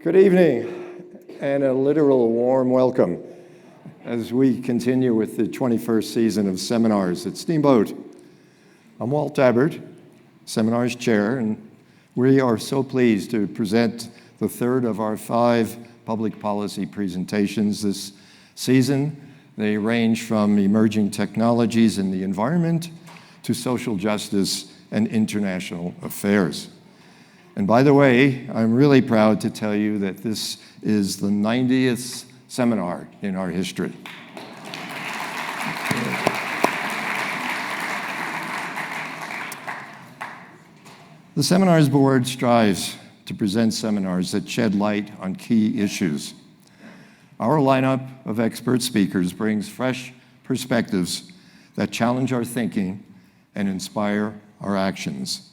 Good evening, and a literal warm welcome as we continue with the 21st season of seminars at Steamboat. I'm Walt Abbott, Seminars Chair, and we are so pleased to present the third of our 5 public policy presentations this season. They range from emerging technologies in the environment to social justice and international affairs. And by the way, I'm really proud to tell you that this is the 90th seminar in our history. The Seminars Board strives to present seminars that shed light on key issues. Our lineup of expert speakers brings fresh perspectives that challenge our thinking and inspire our actions.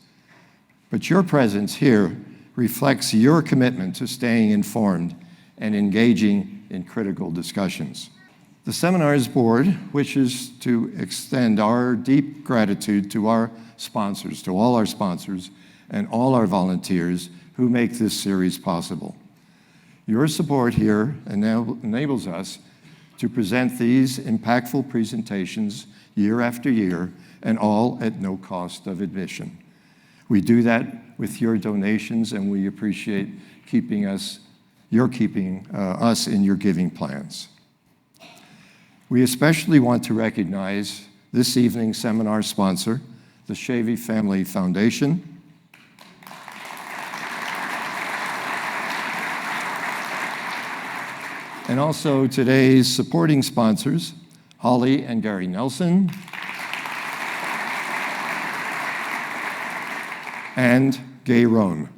But your presence here reflects your commitment to staying informed and engaging in critical discussions. The Seminars Board wishes to extend our deep gratitude to our sponsors, to all our sponsors, and all our volunteers who make this series possible. Your support here enables us to present these impactful presentations year after year, and all at no cost of admission. We do that with your donations, and we appreciate keeping us in your giving plans. We especially want to recognize this evening's seminar sponsor, the Shavy Family Foundation, and also today's supporting sponsors, Holly and Gary Nelson, and Gay Roan.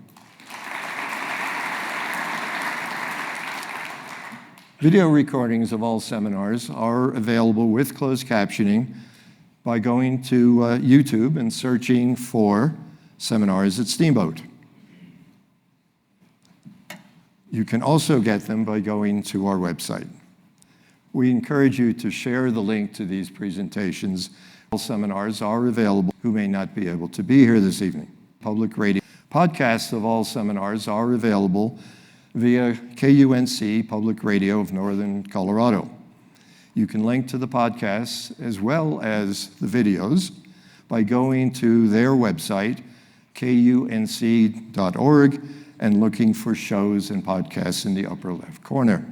Video recordings of all seminars are available with closed captioning by going to YouTube and searching for Seminars at Steamboat. You can also get them by going to our website. We encourage you to share the link to these presentations. All seminars are available who may not be able to be here this evening. Public radio. Podcasts of all seminars are available via KUNC Public Radio of Northern Colorado. You can link to the podcasts as well as the videos by going to their website, kunc.org, and looking for shows and podcasts in the upper left corner.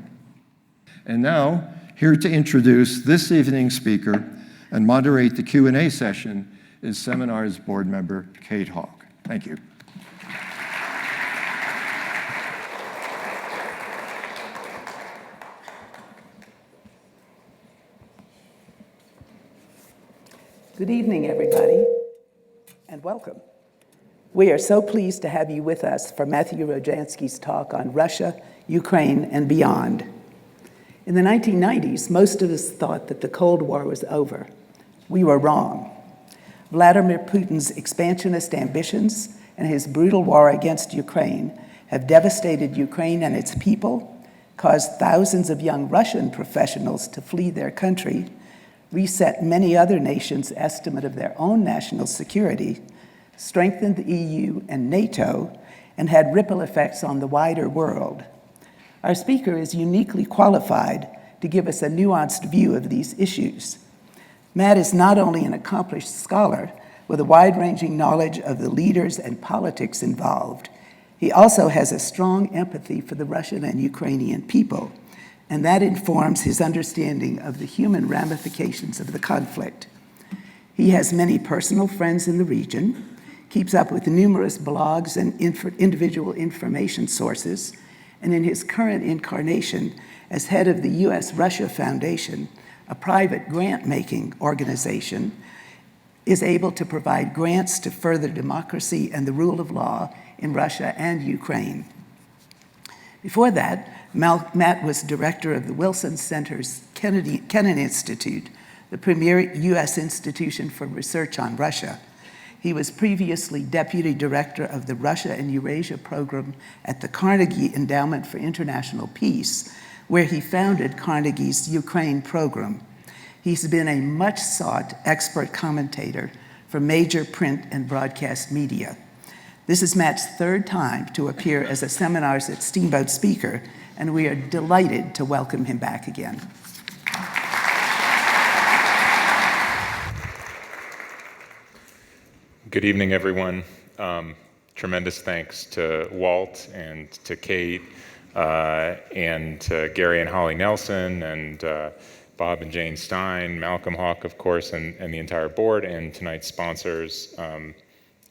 And now, here to introduce this evening's speaker and moderate the Q&A session is Seminars Board Member Kate Hawk. Thank you. Good evening, everybody, and welcome. We are so pleased to have you with us for Matthew Rojansky's talk on Russia, Ukraine, and beyond. In the 1990s, most of us thought that the Cold War was over. We were wrong. Vladimir Putin's expansionist ambitions and his brutal war against Ukraine have devastated Ukraine and its people, caused thousands of young Russian professionals to flee their country, reset many other nations' estimate of their own national security, strengthened the EU and NATO, and had ripple effects on the wider world. Our speaker is uniquely qualified to give us a nuanced view of these issues. Matt is not only an accomplished scholar with a wide-ranging knowledge of the leaders and politics involved, he also has a strong empathy for the Russian and Ukrainian people, and that informs his understanding of the human ramifications of the conflict. He has many personal friends in the region, keeps up with numerous blogs and individual information sources, and in his current incarnation as head of the U.S.-Russia Foundation, a private grant-making organization, is able to provide grants to further democracy and the rule of law in Russia and Ukraine. Before that, Matt was director of the Wilson Center's Kennan Institute, the premier U.S. institution for research on Russia. He was previously deputy director of the Russia and Eurasia program at the Carnegie Endowment for International Peace, where he founded Carnegie's Ukraine program. He's been a much-sought expert commentator for major print and broadcast media. This is Matt's third time to appear as a Seminars at Steamboat speaker, and we are delighted to welcome him back again. Good evening, everyone. Tremendous thanks to Walt and to Kate and to Gary and Holly Nelson and Bob and Jane Stein, Malcolm Hawk, of course, and the entire board, and tonight's sponsors.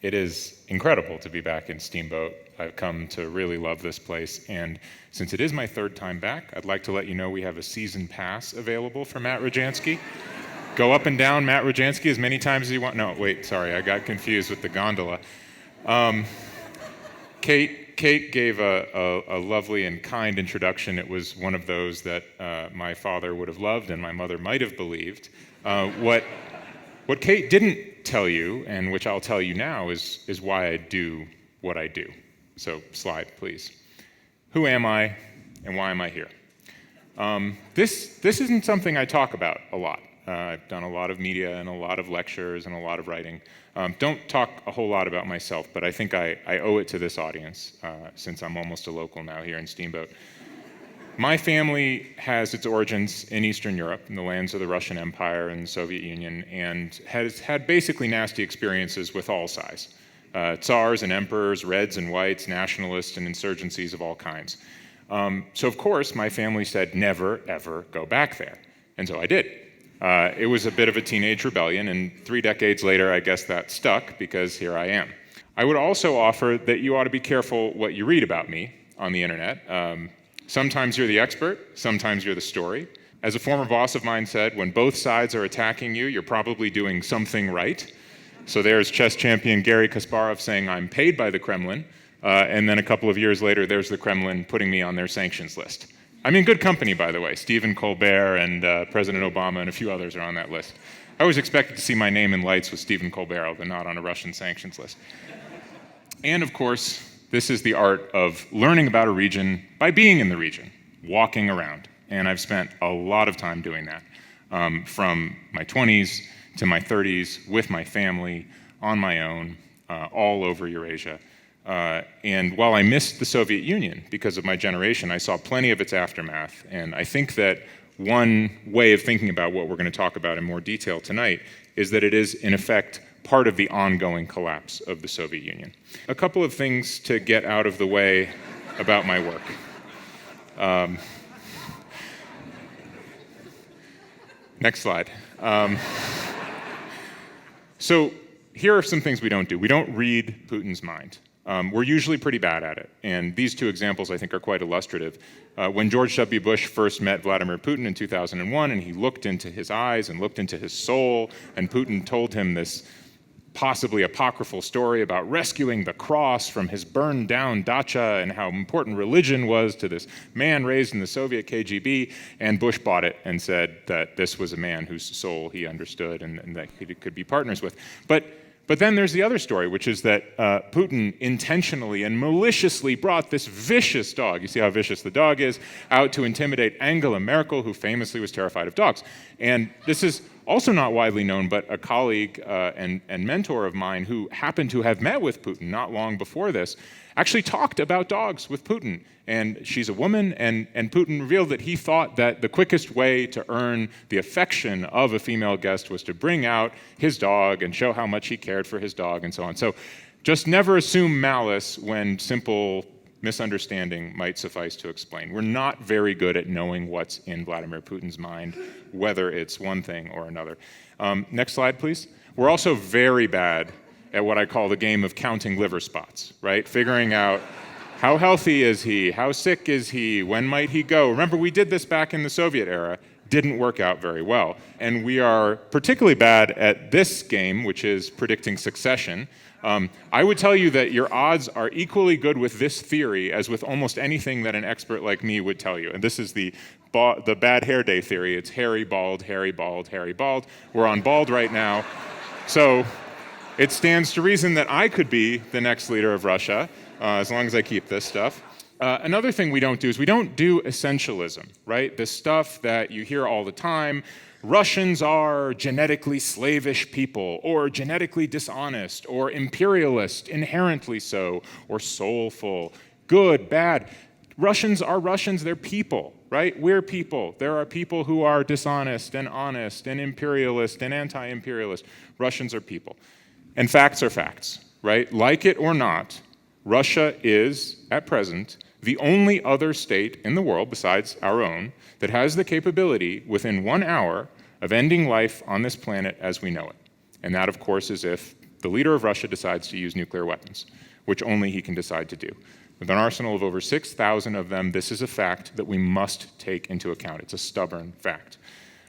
It is incredible to be back in Steamboat. I've come to really love this place, and since it is my third time back, I'd like to let you know we have a season pass available for Matt Rojansky. Go up and down Matt Rojansky as many times as you want. No, wait, sorry, I got confused with the gondola. Kate gave a lovely and kind introduction. It was one of those that my father would have loved and my mother might have believed. What Kate didn't tell you, and which I'll tell you now, is why I do what I do. So slide, please. Who am I and why am I here? This isn't something I talk about a lot. I've done a lot of media and a lot of lectures and a lot of writing. Don't talk a whole lot about myself, but I think I owe it to this audience since I'm almost a local now here in Steamboat. My family has its origins in Eastern Europe, in the lands of the Russian Empire and the Soviet Union, and has had basically nasty experiences with all sides. Tsars and emperors, reds and whites, nationalists and insurgencies of all kinds. So of course, my family said, never, ever go back there. And so I did. It was a bit of a teenage rebellion, and 3 decades later, I guess that stuck, because here I am. I would also offer that you ought to be careful what you read about me on the internet. Sometimes you're the expert, sometimes you're the story. As a former boss of mine said, when both sides are attacking you, you're probably doing something right. So there's chess champion Garry Kasparov saying I'm paid by the Kremlin, and then a couple of years later, there's the Kremlin putting me on their sanctions list. I'm in good company, by the way. Stephen Colbert and President Obama and a few others are on that list. I always expected to see my name in lights with Stephen Colbert, but not on a Russian sanctions list. And of course, this is the art of learning about a region by being in the region, walking around. And I've spent a lot of time doing that, from my 20s to my 30s, with my family, on my own, all over Eurasia. And while I missed the Soviet Union because of my generation, I saw plenty of its aftermath. And I think that one way of thinking about what we're going to talk about in more detail tonight is that it is, in effect, part of the ongoing collapse of the Soviet Union. A couple of things to get out of the way about my work. Next slide. So here are some things we don't do. We don't read Putin's mind. We're usually pretty bad at it, and these two examples I think are quite illustrative. When George W. Bush first met Vladimir Putin in 2001, and he looked into his eyes and looked into his soul, and Putin told him this possibly apocryphal story about rescuing the cross from his burned down dacha and how important religion was to this man raised in the Soviet KGB, and Bush bought it and said that this was a man whose soul he understood and that he could be partners with. But then there's the other story, which is that Putin intentionally and maliciously brought this vicious dog, you see how vicious the dog is, out to intimidate Angela Merkel, who famously was terrified of dogs. And this is also not widely known, but a colleague and mentor of mine who happened to have met with Putin not long before this actually talked about dogs with Putin. And she's a woman, and Putin revealed that he thought that the quickest way to earn the affection of a female guest was to bring out his dog and show how much he cared for his dog and so on. So just never assume malice when simple misunderstanding might suffice to explain. We're not very good at knowing what's in Vladimir Putin's mind, whether it's one thing or another. Next slide, please. We're also very bad at what I call the game of counting liver spots, right? Figuring out how healthy is he? How sick is he? When might he go? Remember, we did this back in the Soviet era. Didn't work out very well. And we are particularly bad at this game, which is predicting succession. I would tell you that your odds are equally good with this theory as with almost anything that an expert like me would tell you. And this is the bad hair day theory. It's hairy, bald, hairy, bald, hairy, bald. We're on bald right now. So it stands to reason that I could be the next leader of Russia. as long as I keep this stuff. Another thing we don't do is we don't do essentialism, right? The stuff that you hear all the time. Russians are genetically slavish people, or genetically dishonest, or imperialist, inherently so, or soulful, good, bad. Russians are Russians, they're people, right? We're people. There are people who are dishonest and honest and imperialist and anti-imperialist. Russians are people. And facts are facts, right? Like it or not, Russia is, at present, the only other state in the world, besides our own, that has the capability within 1 hour of ending life on this planet as we know it. And that, of course, is if the leader of Russia decides to use nuclear weapons, which only he can decide to do. With an arsenal of over 6,000 of them, this is a fact that we must take into account. It's a stubborn fact.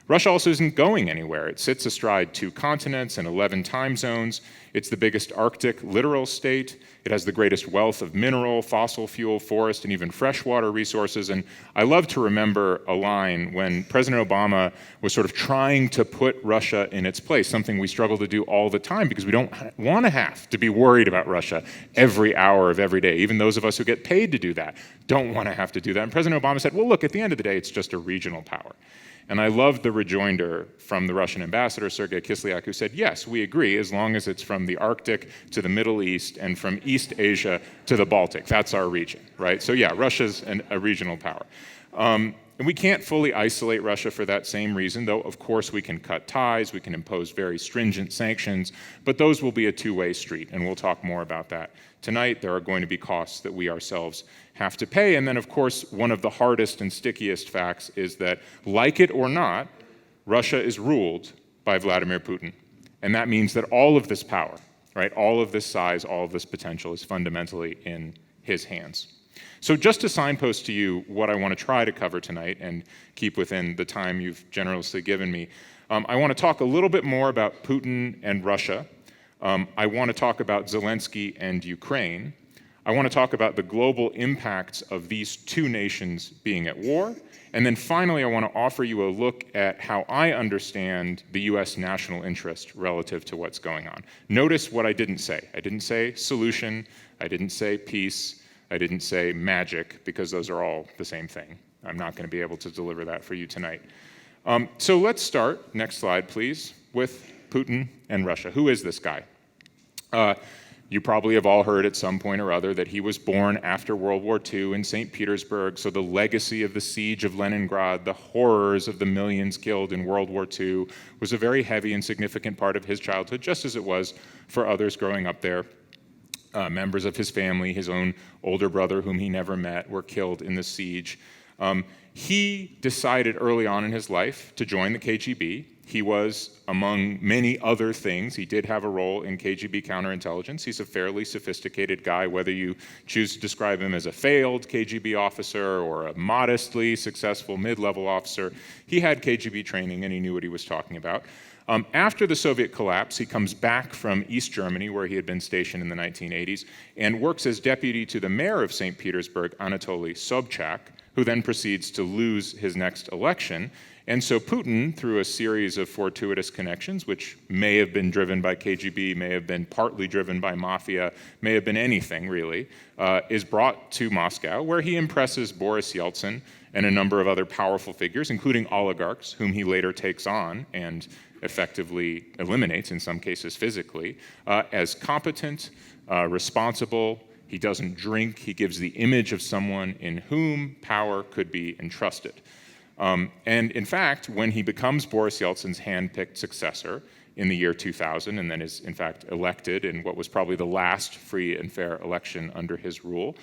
Russia also isn't going anywhere. It sits astride 2 continents and 11 time zones. It's the biggest Arctic littoral state. It has the greatest wealth of mineral, fossil fuel, forest, and even freshwater resources. And I love to remember a line when President Obama was sort of trying to put Russia in its place, something we struggle to do all the time because we don't want to have to be worried about Russia every hour of every day. Even those of us who get paid to do that don't want to have to do that. And President Obama said, well, look, at the end of the day, it's just a regional power. And I loved the rejoinder from the Russian ambassador, Sergei Kislyak, who said, yes, we agree, as long as it's from the Arctic to the Middle East and from East Asia to the Baltic. That's our region, right? So yeah, Russia's a regional power. And we can't fully isolate Russia for that same reason, though of course we can cut ties, we can impose very stringent sanctions, but those will be a two-way street, and we'll talk more about that tonight. There are going to be costs that we ourselves have to pay. And then, of course, one of the hardest and stickiest facts is that, like it or not, Russia is ruled by Vladimir Putin. And that means that all of this power, right, all of this size, all of this potential is fundamentally in his hands. So just to signpost to you what I want to try to cover tonight and keep within the time you've generously given me, I want to talk a little bit more about Putin and Russia. I want to talk about Zelensky and Ukraine. I want to talk about the global impacts of these 2 nations being at war. And then finally, I want to offer you a look at how I understand the US national interest relative to what's going on. Notice what I didn't say. I didn't say solution. I didn't say peace. I didn't say magic, because those are all the same thing. I'm not going to be able to deliver that for you tonight. So let's start, next slide please, with Putin and Russia. Who is this guy? You probably have all heard at some point or other that he was born after World War II in St. Petersburg, so the legacy of the siege of Leningrad, the horrors of the millions killed in World War II, was a very heavy and significant part of his childhood, just as it was for others growing up there. Members of his family, his own older brother, whom he never met, were killed in the siege. He decided early on in his life to join the KGB. He was, among many other things, he did have a role in KGB counterintelligence. He's a fairly sophisticated guy, whether you choose to describe him as a failed KGB officer or a modestly successful mid-level officer. He had KGB training and he knew what he was talking about. After the Soviet collapse, he comes back from East Germany, where he had been stationed in the 1980s, and works as deputy to the mayor of St. Petersburg, Anatoly Sobchak, who then proceeds to lose his next election. And so Putin, through a series of fortuitous connections, which may have been driven by KGB, may have been partly driven by mafia, may have been anything really, is brought to Moscow, where he impresses Boris Yeltsin and a number of other powerful figures, including oligarchs, whom he later takes on and effectively eliminates, in some cases physically, as competent, responsible. He doesn't drink. He gives the image of someone in whom power could be entrusted. And in fact, when he becomes Boris Yeltsin's hand-picked successor in the year 2000, and then is in fact elected in what was probably the last free and fair election under his rule,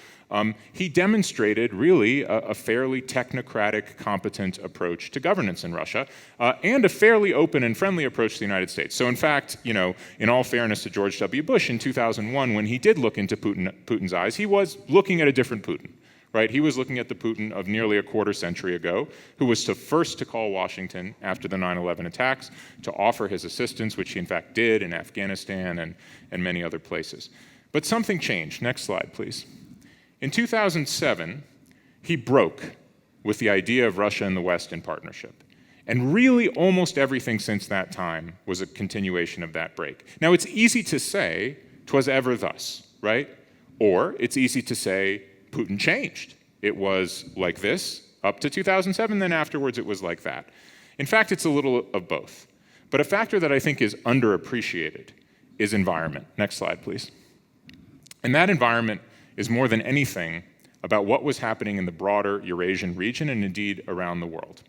he demonstrated really a fairly technocratic, competent approach to governance in Russia, and a fairly open and friendly approach to the United States. So in fact, you know, in all fairness to George W. Bush in 2001, when he did look into Putin's eyes, he was looking at a different Putin. Right? He was looking at the Putin of nearly a quarter century ago, who was first to call Washington after the 9/11 attacks to offer his assistance, which he in fact did in Afghanistan and many other places. But something changed. Next slide, please. In 2007, he broke with the idea of Russia and the West in partnership. And really almost everything since that time was a continuation of that break. Now it's easy to say, 'twas ever thus, right? Or it's easy to say Putin changed. It was like this up to 2007, then afterwards it was like that. In fact, it's a little of both. But a factor that I think is underappreciated is environment. Next slide, please. And that environment is more than anything about what was happening in the broader Eurasian region and indeed around the world.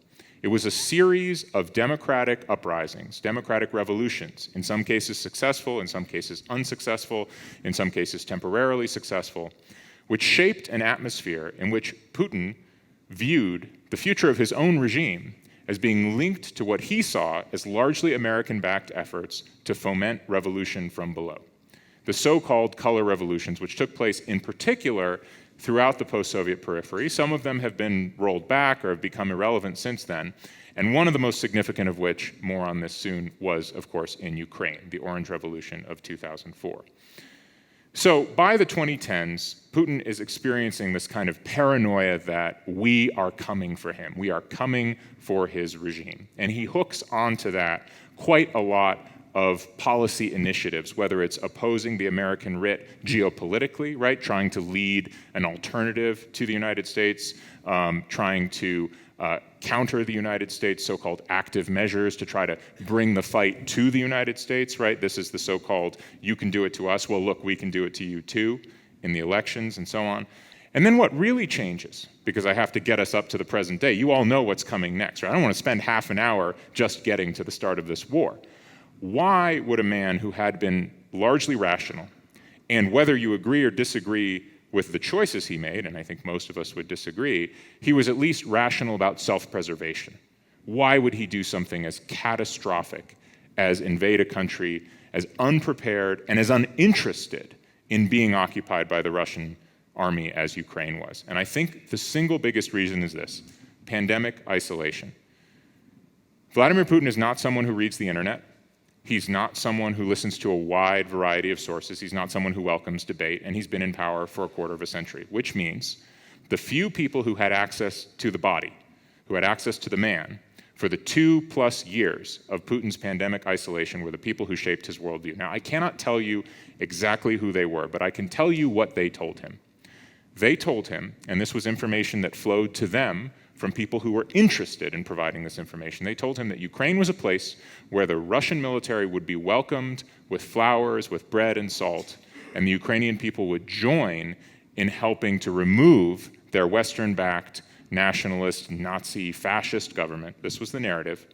It was a series of democratic uprisings, democratic revolutions, in some cases successful, in some cases unsuccessful, in some cases temporarily successful, which shaped an atmosphere in which Putin viewed the future of his own regime as being linked to what he saw as largely American-backed efforts to foment revolution from below. The so-called color revolutions, which took place in particular throughout the post-Soviet periphery. Some of them have been rolled back or have become irrelevant since then, and one of the most significant of which, more on this soon, was, of course, in Ukraine, the Orange Revolution of 2004. So by the 2010s, Putin is experiencing this kind of paranoia that we are coming for him. We are coming for his regime. And he hooks onto that quite a lot of policy initiatives, whether it's opposing the American writ geopolitically, right, trying to lead an alternative to the United States, trying to counter the United States' so-called active measures to try to bring the fight to the United States, right? This is the so-called, you can do it to us, well, look, we can do it to you too, in the elections and so on. And then what really changes, because I have to get us up to the present day, you all know what's coming next, right? I don't want to spend half an hour just getting to the start of this war. Why would a man who had been largely rational, and whether you agree or disagree with the choices he made, and I think most of us would disagree, he was at least rational about self-preservation. Why would he do something as catastrophic as invade a country as unprepared and as uninterested in being occupied by the Russian army as Ukraine was? And I think the single biggest reason is this: pandemic isolation. Vladimir Putin is not someone who reads the internet. He's not someone who listens to a wide variety of sources. He's not someone who welcomes debate, and he's been in power for a quarter of a century, which means the few people who had access to the body, who had access to the man, for the 2+ years of Putin's pandemic isolation were the people who shaped his worldview. Now, I cannot tell you exactly who they were, but I can tell you what they told him. They told him, and this was information that flowed to them from people who were interested in providing this information. They told him that Ukraine was a place where the Russian military would be welcomed with flowers, with bread and salt, and the Ukrainian people would join in helping to remove their Western-backed, nationalist, Nazi, fascist government. This was the narrative,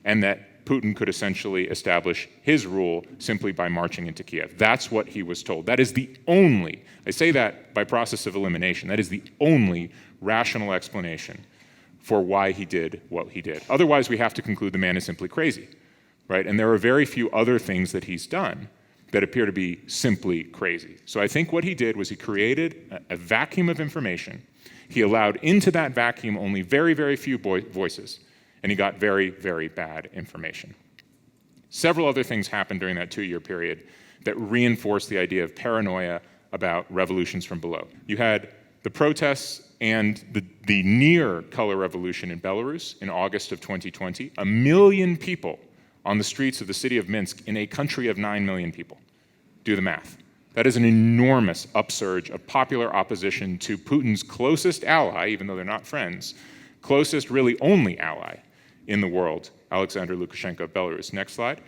and that Putin could essentially establish his rule simply by marching into Kiev. That's what he was told. That is the only, I say that by process of elimination, that is the only rational explanation for why he did what he did. Otherwise, we have to conclude the man is simply crazy, right? And there are very few other things that he's done that appear to be simply crazy. So I think what he did was he created a vacuum of information. He allowed into that vacuum only very, very few voices, and he got very, very bad information. Several other things happened during that 2-year period that reinforced the idea of paranoia about revolutions from below. You had the protests and the near color revolution in Belarus in August of 2020, 1 million people on the streets of the city of Minsk in a country of 9 million people. Do the math. That is an enormous upsurge of popular opposition to Putin's closest ally, even though they're not friends, closest, really only ally in the world, Alexander Lukashenko of Belarus. Next slide.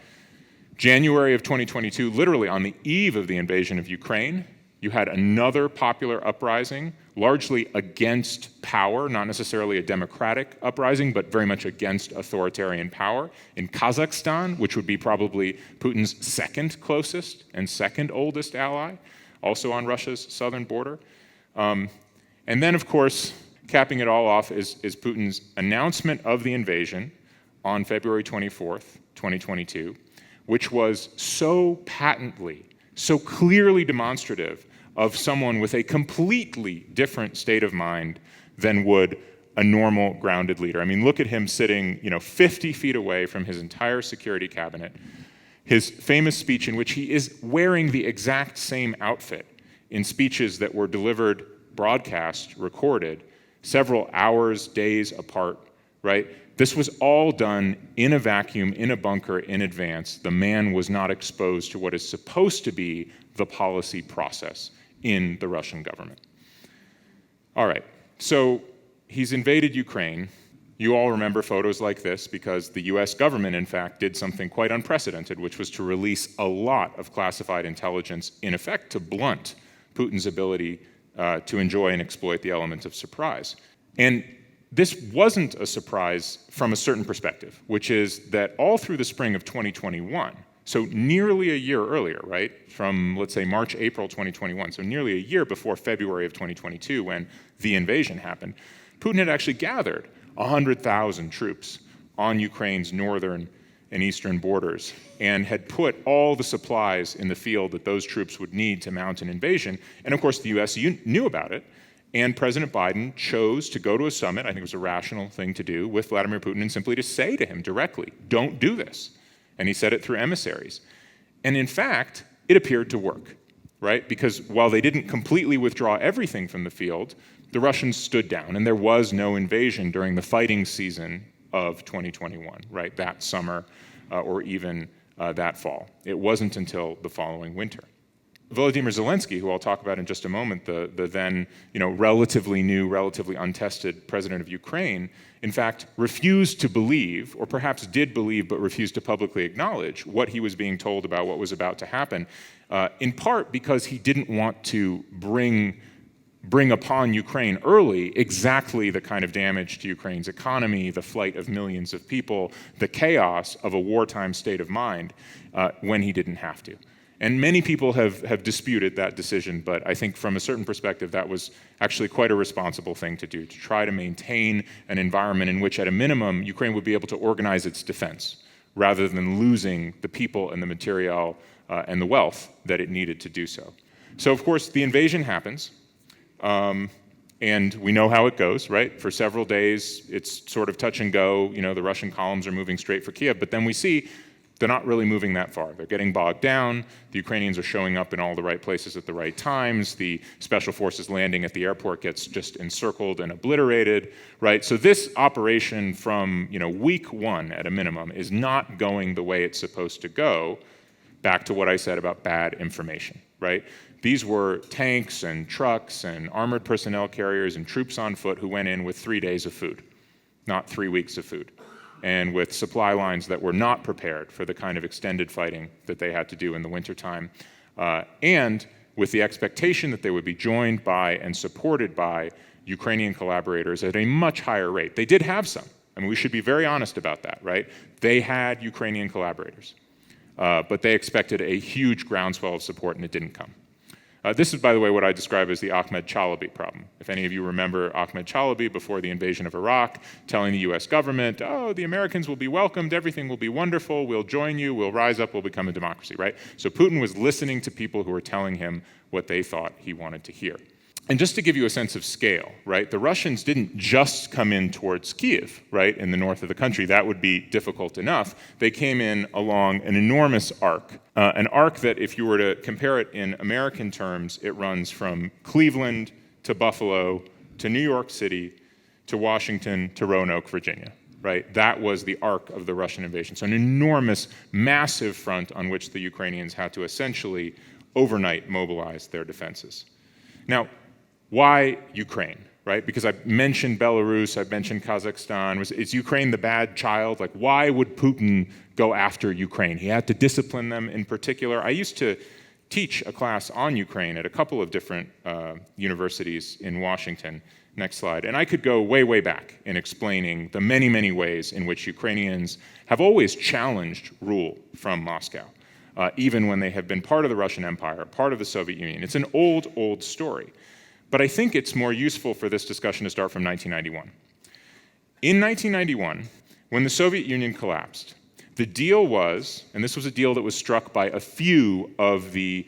January of 2022, literally on the eve of the invasion of Ukraine, you had another popular uprising, largely against power, not necessarily a democratic uprising, but very much against authoritarian power in Kazakhstan, which would be probably Putin's second closest and second oldest ally, also on Russia's southern border. And then, of course, capping it all off is Putin's announcement of the invasion on February 24th, 2022, which was so patently, so clearly demonstrative of someone with a completely different state of mind than would a normal grounded leader. I mean, look at him sitting, 50 feet away from his entire security cabinet. His famous speech in which he is wearing the exact same outfit in speeches that were delivered, broadcast, recorded, several hours, days apart, right? This was all done in a vacuum, in a bunker, in advance. The man was not exposed to what is supposed to be the policy process in the Russian government. All right, so he's invaded Ukraine. You all remember photos like this because the US government, in fact, did something quite unprecedented, which was to release a lot of classified intelligence, in effect, to blunt Putin's ability to enjoy and exploit the element of surprise. And this wasn't a surprise from a certain perspective, which is that all through the spring of 2021, so nearly a year earlier, right, from, let's say, March, April 2021, so nearly a year before February of 2022 when the invasion happened, Putin had actually gathered 100,000 troops on Ukraine's northern and eastern borders and had put all the supplies in the field that those troops would need to mount an invasion. And of course, the US knew about it, and President Biden chose to go to a summit, I think it was a rational thing to do, with Vladimir Putin and simply to say to him directly, don't do this. And he said it through emissaries. And in fact, it appeared to work, right? Because while they didn't completely withdraw everything from the field, the Russians stood down, and there was no invasion during the fighting season of 2021, right? That summer or even that fall. It wasn't until the following winter. Volodymyr Zelensky, who I'll talk about in just a moment, the then relatively new, relatively untested president of Ukraine, in fact, refused to believe, or perhaps did believe but refused to publicly acknowledge what he was being told about what was about to happen, in part because he didn't want to bring upon Ukraine early exactly the kind of damage to Ukraine's economy, the flight of millions of people, the chaos of a wartime state of mind when he didn't have to. And many people have disputed that decision, but I think from a certain perspective, that was actually quite a responsible thing to do, to try to maintain an environment in which, at a minimum, Ukraine would be able to organize its defense, rather than losing the people and the material and the wealth that it needed to do so. So, of course, the invasion happens, and we know how it goes, right? For several days, it's sort of touch and go. The Russian columns are moving straight for Kiev, but then we see they're not really moving that far. They're getting bogged down. The Ukrainians are showing up in all the right places at the right times. The special forces landing at the airport gets just encircled and obliterated, right? So this operation from, week one at a minimum is not going the way it's supposed to go, back to what I said about bad information, right? These were tanks and trucks and armored personnel carriers and troops on foot who went in with 3 days of food, not 3 weeks of food, and with supply lines that were not prepared for the kind of extended fighting that they had to do in the wintertime, and with the expectation that they would be joined by and supported by Ukrainian collaborators at a much higher rate. They did have some. I mean, we should be very honest about that, right? They had Ukrainian collaborators, but they expected a huge groundswell of support, and it didn't come. This is, by the way, what I describe as the Ahmed Chalabi problem. If any of you remember Ahmed Chalabi before the invasion of Iraq, telling the US government, oh, the Americans will be welcomed, everything will be wonderful, we'll join you, we'll rise up, we'll become a democracy, right? So Putin was listening to people who were telling him what they thought he wanted to hear. And just to give you a sense of scale, right, the Russians didn't just come in towards Kiev, right, in the north of the country. That would be difficult enough. They came in along an enormous arc, an arc that, if you were to compare it in American terms, it runs from Cleveland to Buffalo to New York City to Washington to Roanoke, Virginia, right? That was the arc of the Russian invasion. So an enormous, massive front on which the Ukrainians had to essentially overnight mobilize their defenses. Now, why Ukraine, right? Because I've mentioned Belarus, I've mentioned Kazakhstan. Is Ukraine the bad child? Like, why would Putin go after Ukraine? He had to discipline them in particular. I used to teach a class on Ukraine at a couple of different universities in Washington. Next slide. And I could go way, way back in explaining the many, many ways in which Ukrainians have always challenged rule from Moscow, even when they have been part of the Russian Empire, part of the Soviet Union. It's an old, old story. But I think it's more useful for this discussion to start from 1991. In 1991, when the Soviet Union collapsed, the deal was, and this was a deal that was struck by a few of the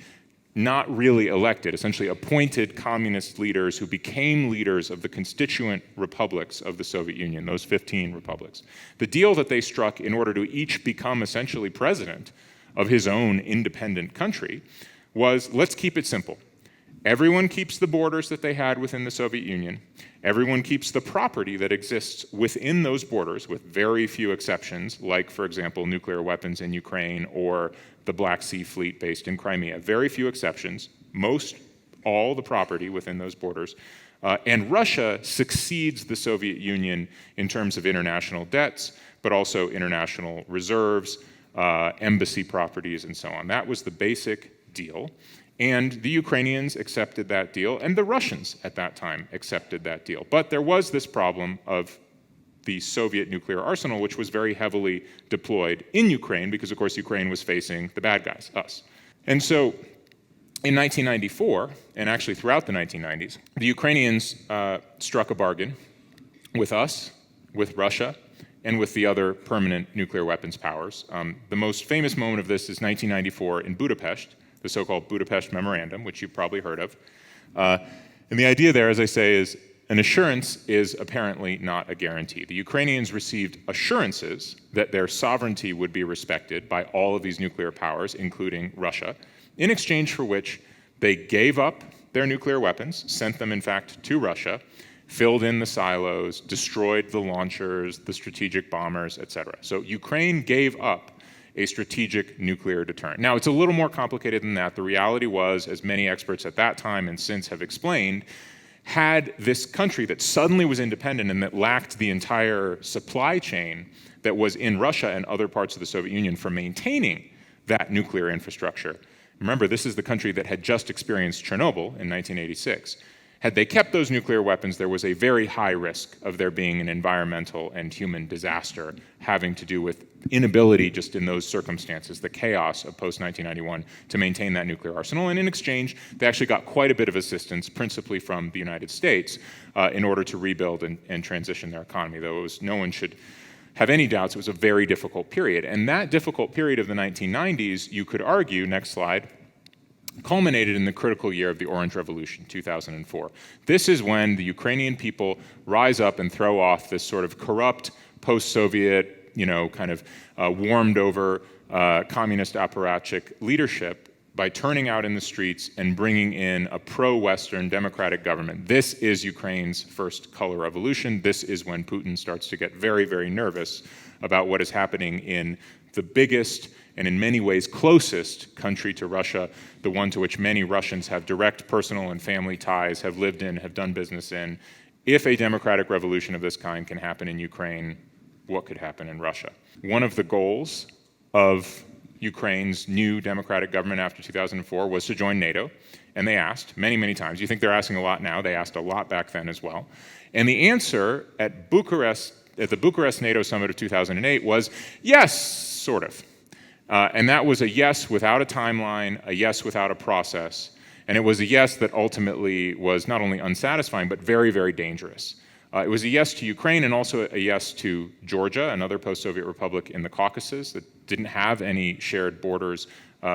not really elected, essentially appointed communist leaders who became leaders of the constituent republics of the Soviet Union, those 15 republics. The deal that they struck in order to each become essentially president of his own independent country was, let's keep it simple. Everyone keeps the borders that they had within the Soviet Union. Everyone keeps the property that exists within those borders, with very few exceptions, like, for example, nuclear weapons in Ukraine or the Black Sea Fleet based in Crimea. Very few exceptions. Most all the property within those borders. And Russia succeeds the Soviet Union in terms of international debts, but also international reserves, embassy properties, and so on. That was the basic deal. And the Ukrainians accepted that deal, and the Russians at that time accepted that deal. But there was this problem of the Soviet nuclear arsenal, which was very heavily deployed in Ukraine, because, of course, Ukraine was facing the bad guys, us. And so in 1994, and actually throughout the 1990s, the Ukrainians struck a bargain with us, with Russia, and with the other permanent nuclear weapons powers. The most famous moment of this is 1994 in Budapest, the so-called Budapest Memorandum, which you've probably heard of. And the idea there, as I say, is an assurance is apparently not a guarantee. The Ukrainians received assurances that their sovereignty would be respected by all of these nuclear powers, including Russia, in exchange for which they gave up their nuclear weapons, sent them, in fact, to Russia, filled in the silos, destroyed the launchers, the strategic bombers, etc. So Ukraine gave up a strategic nuclear deterrent. Now, it's a little more complicated than that. The reality was, as many experts at that time and since have explained, had this country that suddenly was independent and that lacked the entire supply chain that was in Russia and other parts of the Soviet Union for maintaining that nuclear infrastructure. Remember, this is the country that had just experienced Chernobyl in 1986. Had they kept those nuclear weapons, there was a very high risk of there being an environmental and human disaster having to do with inability, just in those circumstances, the chaos of post-1991, to maintain that nuclear arsenal. And in exchange, they actually got quite a bit of assistance, principally from the United States, in order to rebuild and transition their economy, though no one should have any doubts it was a very difficult period. And that difficult period of the 1990s, you could argue, next slide, culminated in the critical year of the Orange Revolution, 2004. This is when the Ukrainian people rise up and throw off this sort of corrupt, post-Soviet, kind of warmed over communist apparatchik leadership by turning out in the streets and bringing in a pro-Western democratic government. This is Ukraine's first color revolution. This is when Putin starts to get very, very nervous about what is happening in the biggest and in many ways closest country to Russia, the one to which many Russians have direct personal and family ties, have lived in, have done business in. If a democratic revolution of this kind can happen in Ukraine, what could happen in Russia? One of the goals of Ukraine's new democratic government after 2004 was to join NATO, and they asked many, many times. You think they're asking a lot now, they asked a lot back then as well. And the answer at the Bucharest NATO summit of 2008 was yes, sort of. And that was a yes without a timeline, a yes without a process. And it was a yes that ultimately was not only unsatisfying, but very, very dangerous. It was a yes to Ukraine and also a yes to Georgia, another post-Soviet republic in the Caucasus that didn't have any shared borders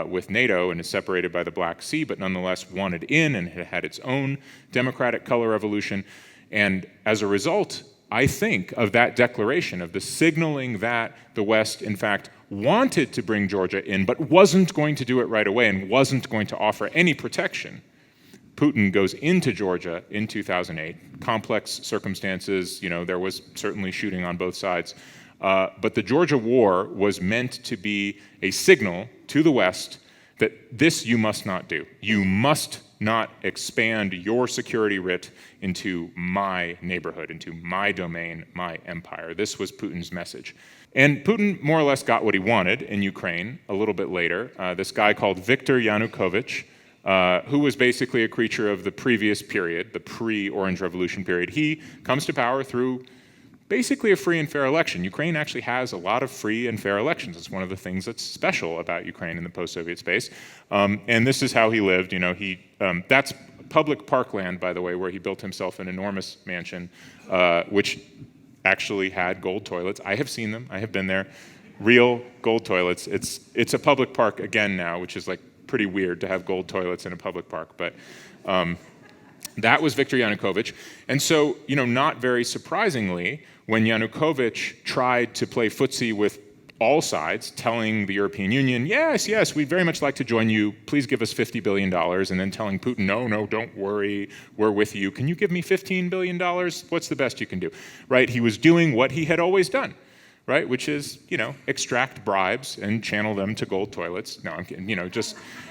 with NATO and is separated by the Black Sea, but nonetheless wanted in and had its own democratic color revolution. And as a result, I think, of that declaration, of the signaling that the West, in fact, wanted to bring Georgia in, but wasn't going to do it right away and wasn't going to offer any protection. Putin goes into Georgia in 2008. Complex circumstances, there was certainly shooting on both sides. But the Georgia war was meant to be a signal to the West that this you must not do. You must not expand your security writ into my neighborhood, into my domain, my empire. This was Putin's message. And Putin more or less got what he wanted in Ukraine a little bit later. This guy called Viktor Yanukovych, who was basically a creature of the previous period, the pre-Orange Revolution period. He comes to power through basically a free and fair election. Ukraine actually has a lot of free and fair elections. It's one of the things that's special about Ukraine in the post-Soviet space. And this is how he lived. That's public parkland, by the way, where he built himself an enormous mansion, which actually had gold toilets. I have seen them. I have been there. Real gold toilets. It's a public park again now, which is like pretty weird to have gold toilets in a public park. But that was Viktor Yanukovych. And so, not very surprisingly, when Yanukovych tried to play footsie with all sides, telling the European Union, yes, we'd very much like to join you, please give us $50 billion, and then telling Putin, no, don't worry, we're with you. Can you give me $15 billion? What's the best you can do? Right? He was doing what he had always done, right? Which is, extract bribes and channel them to gold toilets. No, I'm kidding.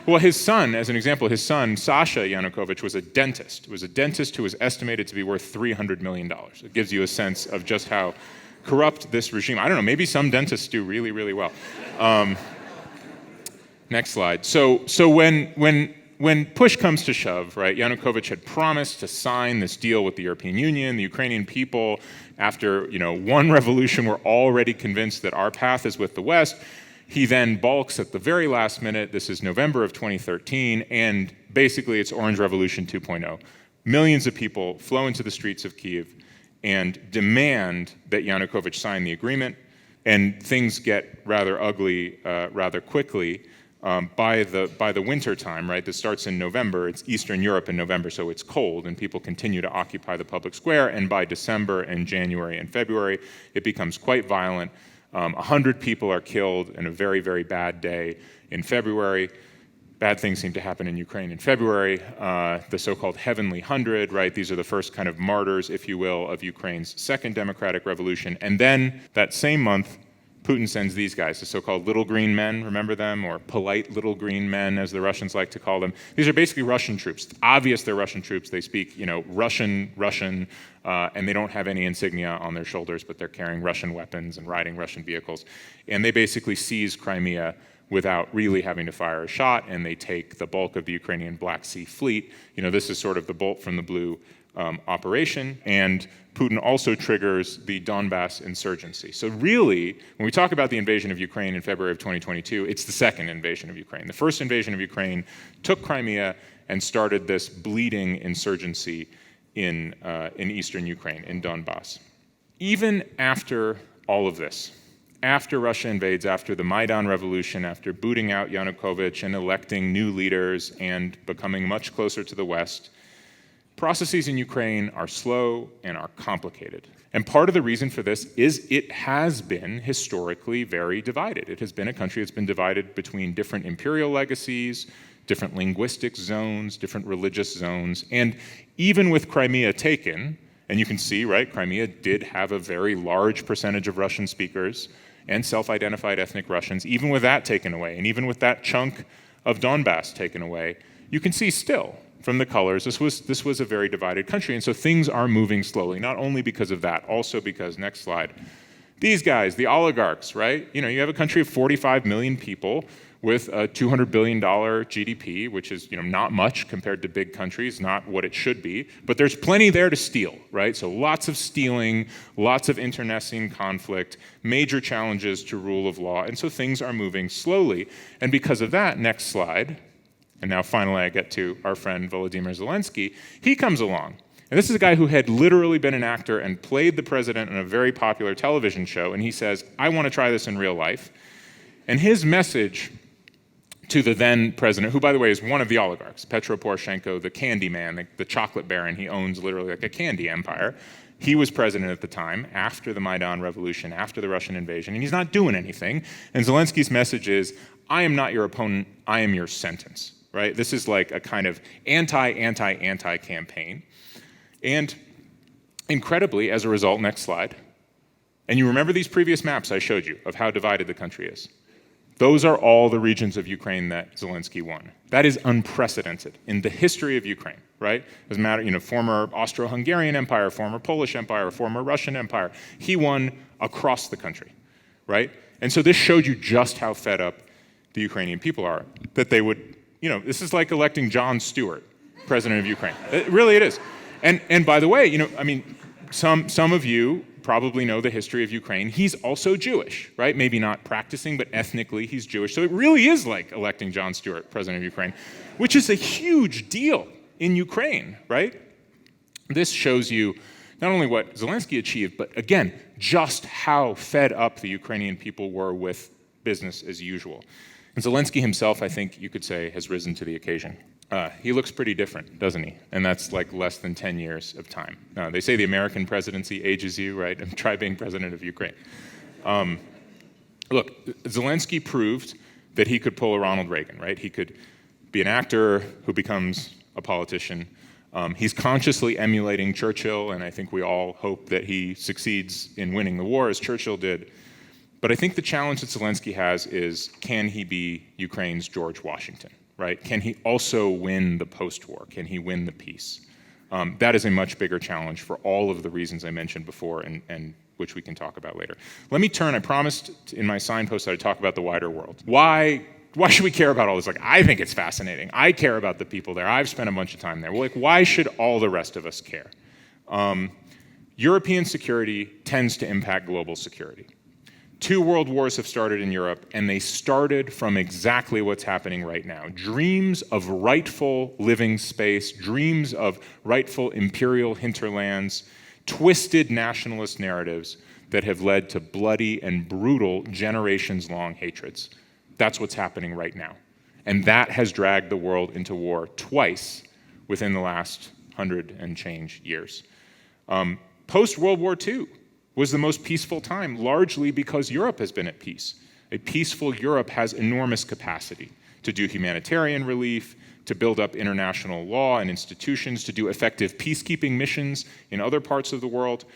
Well, his son, as an example, Sasha Yanukovych, was a dentist. Was a dentist who was estimated to be worth $300 million. It gives you a sense of just how corrupt this regime. I don't know, maybe some dentists do really, really well. Next slide. So when push comes to shove, right, Yanukovych had promised to sign this deal with the European Union. The Ukrainian people, after one revolution, were already convinced that our path is with the West. He then balks at the very last minute. This is November of 2013, and basically it's Orange Revolution 2.0. Millions of people flow into the streets of Kyiv and demand that Yanukovych sign the agreement, and things get rather ugly rather quickly. By the winter time, right, this starts in November, it's Eastern Europe in November, so it's cold, and people continue to occupy the public square, and by December and January and February, it becomes quite violent. 100 people are killed in a very, very bad day in February. Bad things seem to happen in Ukraine in February. The so-called Heavenly 100, right, these are the first kind of martyrs, if you will, of Ukraine's second democratic revolution. And then that same month, Putin sends these guys, the so-called little green men, remember them? Or polite little green men, as the Russians like to call them. These are basically Russian troops. It's obvious they're Russian troops. They speak, Russian, and they don't have any insignia on their shoulders, but they're carrying Russian weapons and riding Russian vehicles. And they basically seize Crimea without really having to fire a shot, and they take the bulk of the Ukrainian Black Sea Fleet. This is sort of the bolt from the blue operation, and Putin also triggers the Donbass insurgency. So really, when we talk about the invasion of Ukraine in February of 2022, it's the second invasion of Ukraine. The first invasion of Ukraine took Crimea and started this bleeding insurgency in eastern Ukraine, in Donbass. Even after all of this, after Russia invades, after the Maidan Revolution, after booting out Yanukovych and electing new leaders and becoming much closer to the West, processes in Ukraine are slow and are complicated. And part of the reason for this is it has been historically very divided. It has been a country that's been divided between different imperial legacies, different linguistic zones, different religious zones. And even with Crimea taken, and you can see, right, Crimea did have a very large percentage of Russian speakers and self-identified ethnic Russians. Even with that taken away, and even with that chunk of Donbass taken away, you can see still, from the colors, this was a very divided country, and so things are moving slowly, not only because of that, also because, next slide, these guys, the oligarchs, right? You have a country of 45 million people with a $200 billion GDP, which is not much compared to big countries, not what it should be, but there's plenty there to steal, right? So lots of stealing, lots of internecine conflict, major challenges to rule of law, and so things are moving slowly. And because of that, next slide, and now finally I get to our friend Volodymyr Zelensky, he comes along. And this is a guy who had literally been an actor and played the president in a very popular television show, and he says, I want to try this in real life. And his message to the then president, who, by the way, is one of the oligarchs, Petro Poroshenko, the candy man, the chocolate baron. He owns literally like a candy empire. He was president at the time, after the Maidan Revolution, after the Russian invasion, and he's not doing anything. And Zelensky's message is, I am not your opponent, I am your sentence, right? This is like a kind of anti campaign. And incredibly, as a result, next slide, and you remember these previous maps I showed you of how divided the country is. Those are all the regions of Ukraine that Zelensky won. That is unprecedented in the history of Ukraine, right? Doesn't matter, former Austro-Hungarian Empire, former Polish Empire, former Russian Empire. He won across the country, right? And so this showed you just how fed up the Ukrainian people are, that they would, this is like electing Jon Stewart, president of Ukraine. It is. And by the way, some of you probably know the history of Ukraine. He's also Jewish, right? Maybe not practicing, but ethnically he's Jewish. So it really is like electing Jon Stewart, president of Ukraine, which is a huge deal in Ukraine, right? This shows you not only what Zelensky achieved, but again, just how fed up the Ukrainian people were with business as usual. And Zelensky himself, I think you could say, has risen to the occasion. He looks pretty different, doesn't he? And that's like less than 10 years of time. They say the American presidency ages you, right? And try being president of Ukraine. Look, Zelensky proved that he could pull a Ronald Reagan, right? He could be an actor who becomes a politician. He's consciously emulating Churchill, and I think we all hope that he succeeds in winning the war as Churchill did. But I think the challenge that Zelensky has is, can he be Ukraine's George Washington, right? Can he also win the post-war? Can he win the peace? That is a much bigger challenge for all of the reasons I mentioned before and which we can talk about later. Let me turn, I promised in my signpost that I'd talk about the wider world. Why should we care about all this? Like, I think it's fascinating. I care about the people there. I've spent a bunch of time there. Well, like, why should all the rest of us care? European security tends to impact global security. 2 world wars have started in Europe, and they started from exactly what's happening right now. Dreams of rightful living space, dreams of rightful imperial hinterlands, twisted nationalist narratives that have led to bloody and brutal generations-long hatreds. That's what's happening right now. And that has dragged the world into war twice within the last 100 and change years. Post-World War II was the most peaceful time, largely because Europe has been at peace. A peaceful Europe has enormous capacity to do humanitarian relief, to build up international law and institutions, to do effective peacekeeping missions in other parts of the world.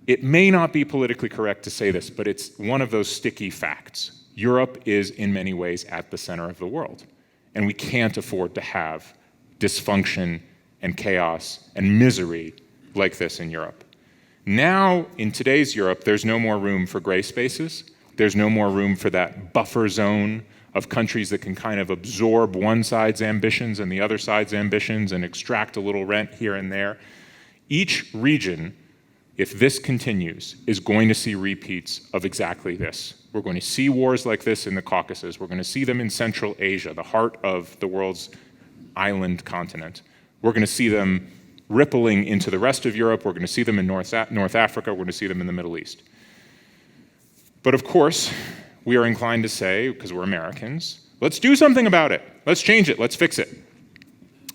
It may not be politically correct to say this, but it's one of those sticky facts. Europe is in many ways at the center of the world, and we can't afford to have dysfunction and chaos and misery like this in Europe. Now, in today's Europe, there's no more room for gray spaces. There's no more room for that buffer zone of countries that can kind of absorb one side's ambitions and the other side's ambitions and extract a little rent here and there. Each region, if this continues, is going to see repeats of exactly this. We're going to see wars like this in the Caucasus. We're going to see them in Central Asia, the heart of the world's island continent. We're going to see them rippling into the rest of Europe. We're going to see them in North Africa. We're going to see them in the Middle East. But of course, we are inclined to say, because we're Americans, let's do something about it. Let's change it. Let's fix it.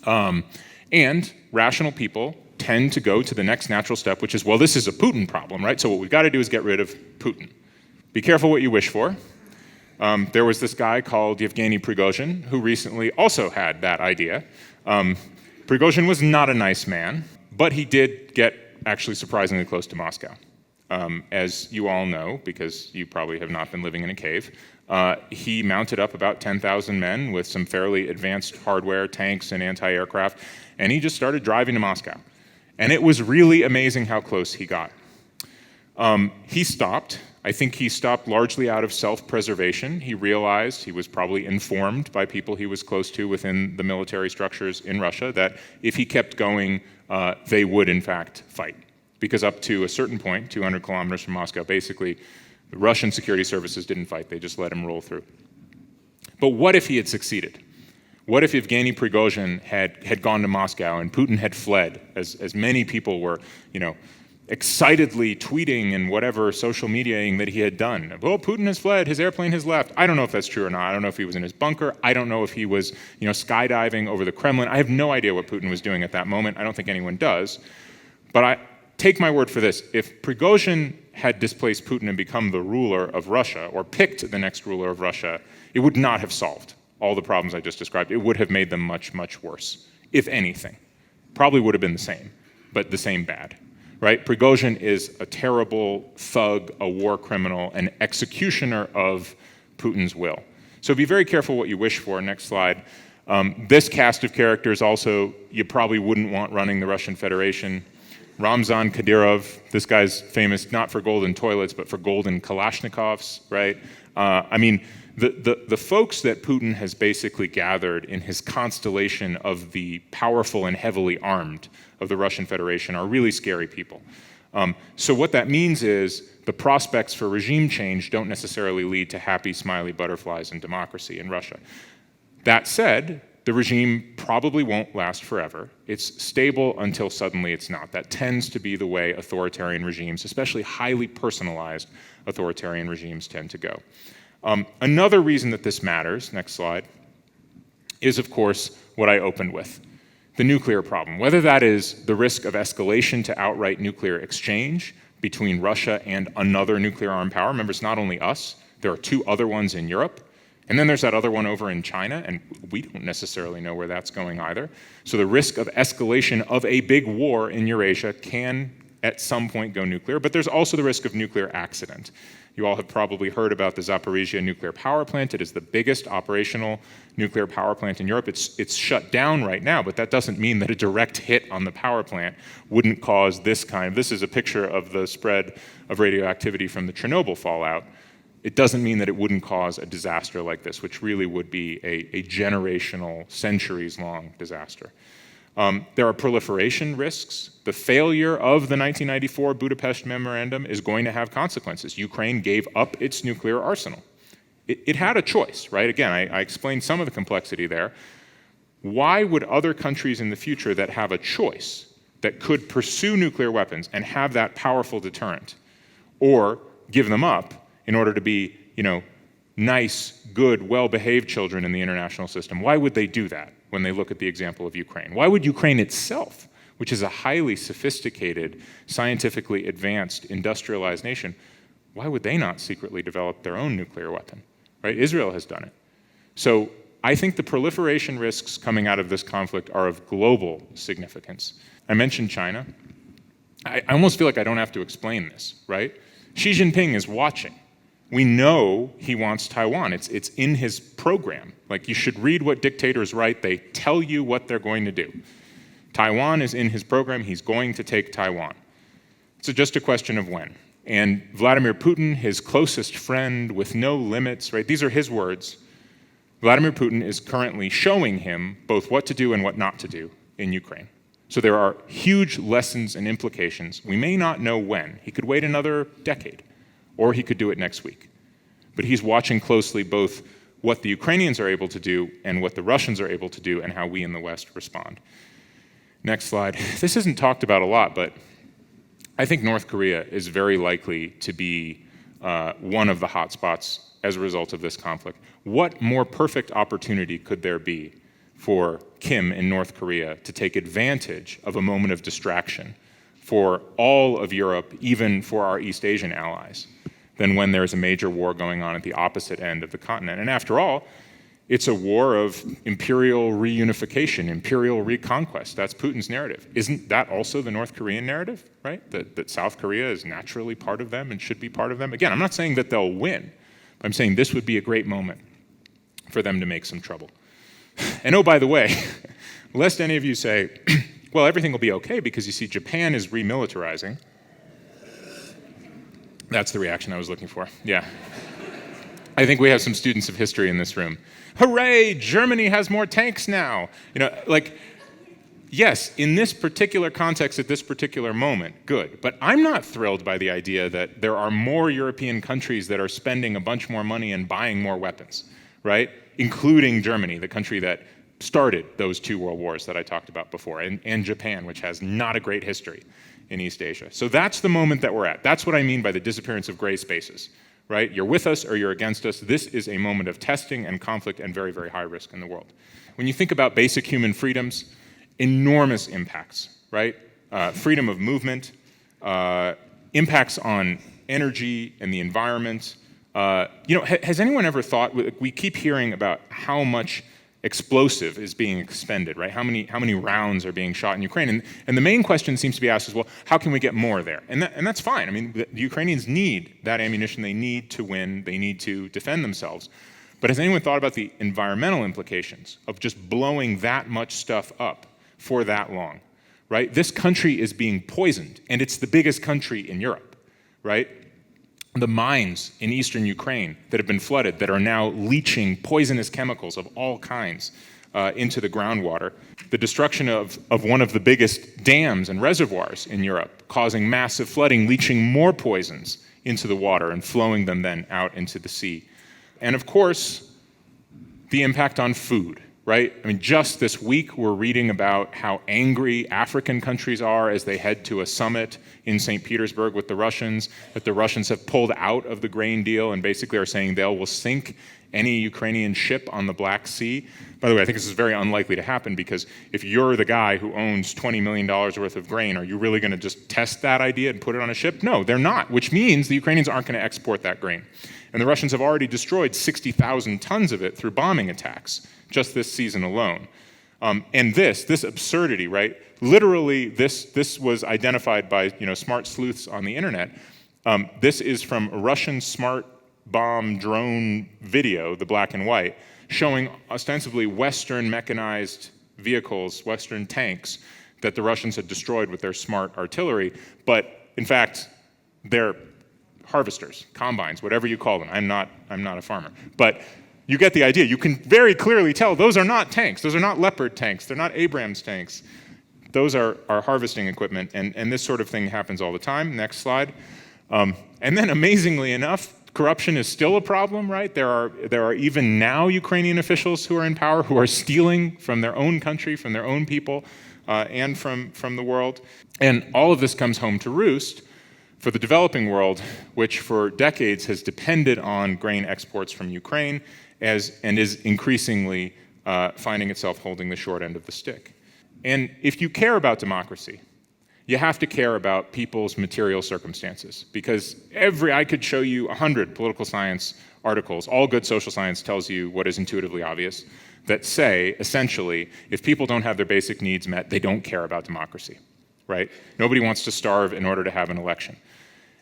And rational people tend to go to the next natural step, which is, well, this is a Putin problem, right? So what we've got to do is get rid of Putin. Be careful what you wish for. There was this guy called Yevgeny Prigozhin who recently also had that idea. Prigozhin was not a nice man, but he did get actually surprisingly close to Moscow. As you all know, because you probably have not been living in a cave, he mounted up about 10,000 men with some fairly advanced hardware, tanks and anti-aircraft, and he just started driving to Moscow. And it was really amazing how close he got. He stopped. I think he stopped largely out of self-preservation. He realized, he was probably informed by people he was close to within the military structures in Russia, that if he kept going, they would in fact fight. Because up to a certain point, 200 kilometers from Moscow, basically, the Russian security services didn't fight, they just let him roll through. But what if he had succeeded? What if Yevgeny Prigozhin had gone to Moscow and Putin had fled, as many people were, excitedly tweeting and whatever social mediaing that he had done. Well, Putin has fled, his airplane has left. I don't know if that's true or not. I don't know if he was in his bunker. I don't know if he was, skydiving over the Kremlin. I have no idea what Putin was doing at that moment. I don't think anyone does. But take my word for this. If Prigozhin had displaced Putin and become the ruler of Russia, or picked the next ruler of Russia, it would not have solved all the problems I just described. It would have made them much, much worse, if anything. Probably would have been the same, but the same bad. Right? Prigozhin is a terrible thug, a war criminal, an executioner of Putin's will. So be very careful what you wish for. Next slide. This cast of characters also, you probably wouldn't want running the Russian Federation. Ramzan Kadyrov, this guy's famous not for golden toilets, but for golden Kalashnikovs, right? The folks that Putin has basically gathered in his constellation of the powerful and heavily armed of the Russian Federation are really scary people. So what that means is the prospects for regime change don't necessarily lead to happy, smiley butterflies and democracy in Russia. That said, the regime probably won't last forever. It's stable until suddenly it's not. That tends to be the way authoritarian regimes, especially highly personalized authoritarian regimes, tend to go. Another reason that this matters, next slide, is of course what I opened with, the nuclear problem. Whether that is the risk of escalation to outright nuclear exchange between Russia and another nuclear armed power. Remember, it's not only us, there are 2 other ones in Europe, and then there's that other one over in China, and we don't necessarily know where that's going either. So the risk of escalation of a big war in Eurasia can at some point go nuclear, but there's also the risk of nuclear accident. You all have probably heard about the Zaporizhia nuclear power plant. It is the biggest operational nuclear power plant in Europe. It's shut down right now, but that doesn't mean that a direct hit on the power plant wouldn't cause this is a picture of the spread of radioactivity from the Chernobyl fallout. It doesn't mean that it wouldn't cause a disaster like this, which really would be a generational, centuries-long disaster. There are proliferation risks. The failure of the 1994 Budapest Memorandum is going to have consequences. Ukraine gave up its nuclear arsenal. It had a choice, right? Again, I explained some of the complexity there. Why would other countries in the future that have a choice, that could pursue nuclear weapons and have that powerful deterrent, or give them up in order to be, nice, good, well-behaved children in the international system, why would they do that when they look at the example of Ukraine? Why would Ukraine itself, which is a highly sophisticated, scientifically advanced, industrialized nation, why would they not secretly develop their own nuclear weapon? Right? Israel has done it. So I think the proliferation risks coming out of this conflict are of global significance. I mentioned China. I almost feel like I don't have to explain this, right? Xi Jinping is watching. We know he wants Taiwan. It's in his program. Like, you should read what dictators write. They tell you what they're going to do. Taiwan is in his program. He's going to take Taiwan. It's just a question of when. And Vladimir Putin, his closest friend with no limits, right? These are his words. Vladimir Putin is currently showing him both what to do and what not to do in Ukraine. So there are huge lessons and implications. We may not know when. He could wait another decade, or he could do it next week. But he's watching closely both what the Ukrainians are able to do and what the Russians are able to do, and how we in the West respond. Next slide. This isn't talked about a lot, but I think North Korea is very likely to be one of the hotspots as a result of this conflict. What more perfect opportunity could there be for Kim in North Korea to take advantage of a moment of distraction for all of Europe, even for our East Asian allies, than when there's a major war going on at the opposite end of the continent? And after all, it's a war of imperial reunification, imperial reconquest. That's Putin's narrative. Isn't that also the North Korean narrative, right? That South Korea is naturally part of them and should be part of them. Again, I'm not saying that they'll win. I'm saying this would be a great moment for them to make some trouble. And oh, by the way, lest any of you say, well, everything will be okay because you see Japan is remilitarizing. That's the reaction I was looking for. Yeah. I think we have some students of history in this room. Hooray, Germany has more tanks now. Yes, in this particular context, at this particular moment, good. But I'm not thrilled by the idea that there are more European countries that are spending a bunch more money and buying more weapons, right? Including Germany, the country that started those two world wars that I talked about before, and Japan, which has not a great history in East Asia. So that's the moment that we're at. That's what I mean by the disappearance of gray spaces, right? You're with us or you're against us. This is a moment of testing and conflict and very, very high risk in the world. When you think about basic human freedoms, enormous impacts, right? Freedom of movement, impacts on energy and the environment. Has anyone ever thought, we keep hearing about how much explosive is being expended, right? How many rounds are being shot in Ukraine? And the main question seems to be asked is, well, how can we get more there? And that's fine. I mean, the Ukrainians need that ammunition. They need to win. They need to defend themselves. But has anyone thought about the environmental implications of just blowing that much stuff up for that long, right? This country is being poisoned, and it's the biggest country in Europe, right? The mines in eastern Ukraine that have been flooded, that are now leaching poisonous chemicals of all kinds into the groundwater. The destruction of one of the biggest dams and reservoirs in Europe, causing massive flooding, leaching more poisons into the water and flowing them then out into the sea. And of course, the impact on food, right? I mean, just this week, we're reading about how angry African countries are as they head to a summit in St. Petersburg with the Russians, that the Russians have pulled out of the grain deal and basically are saying they will sink any Ukrainian ship on the Black Sea. By the way, I think this is very unlikely to happen, because if you're the guy who owns $20 million worth of grain, are you really going to just test that idea and put it on a ship? No, they're not, which means the Ukrainians aren't going to export that grain. And the Russians have already destroyed 60,000 tons of it through bombing attacks just this season alone. And this absurdity, right? Literally, this was identified by smart sleuths on the internet. This is from a Russian smart bomb drone video, the black and white, showing ostensibly Western mechanized vehicles, Western tanks that the Russians had destroyed with their smart artillery. But in fact, they're harvesters, combines, whatever you call them. I'm not a farmer, but you get the idea. You can very clearly tell those are not tanks. Those are not Leopard tanks. They're not Abrams tanks. Those are harvesting equipment, and this sort of thing happens all the time. Next slide. And then, amazingly enough, corruption is still a problem, right? There are even now Ukrainian officials who are in power who are stealing from their own country, from their own people, and from the world. And all of this comes home to roost for the developing world, which for decades has depended on grain exports from Ukraine and is increasingly finding itself holding the short end of the stick. And if you care about democracy, you have to care about people's material circumstances, because I could show you 100 political science articles, all good social science tells you what is intuitively obvious, that say, essentially, if people don't have their basic needs met, they don't care about democracy, right? Nobody wants to starve in order to have an election.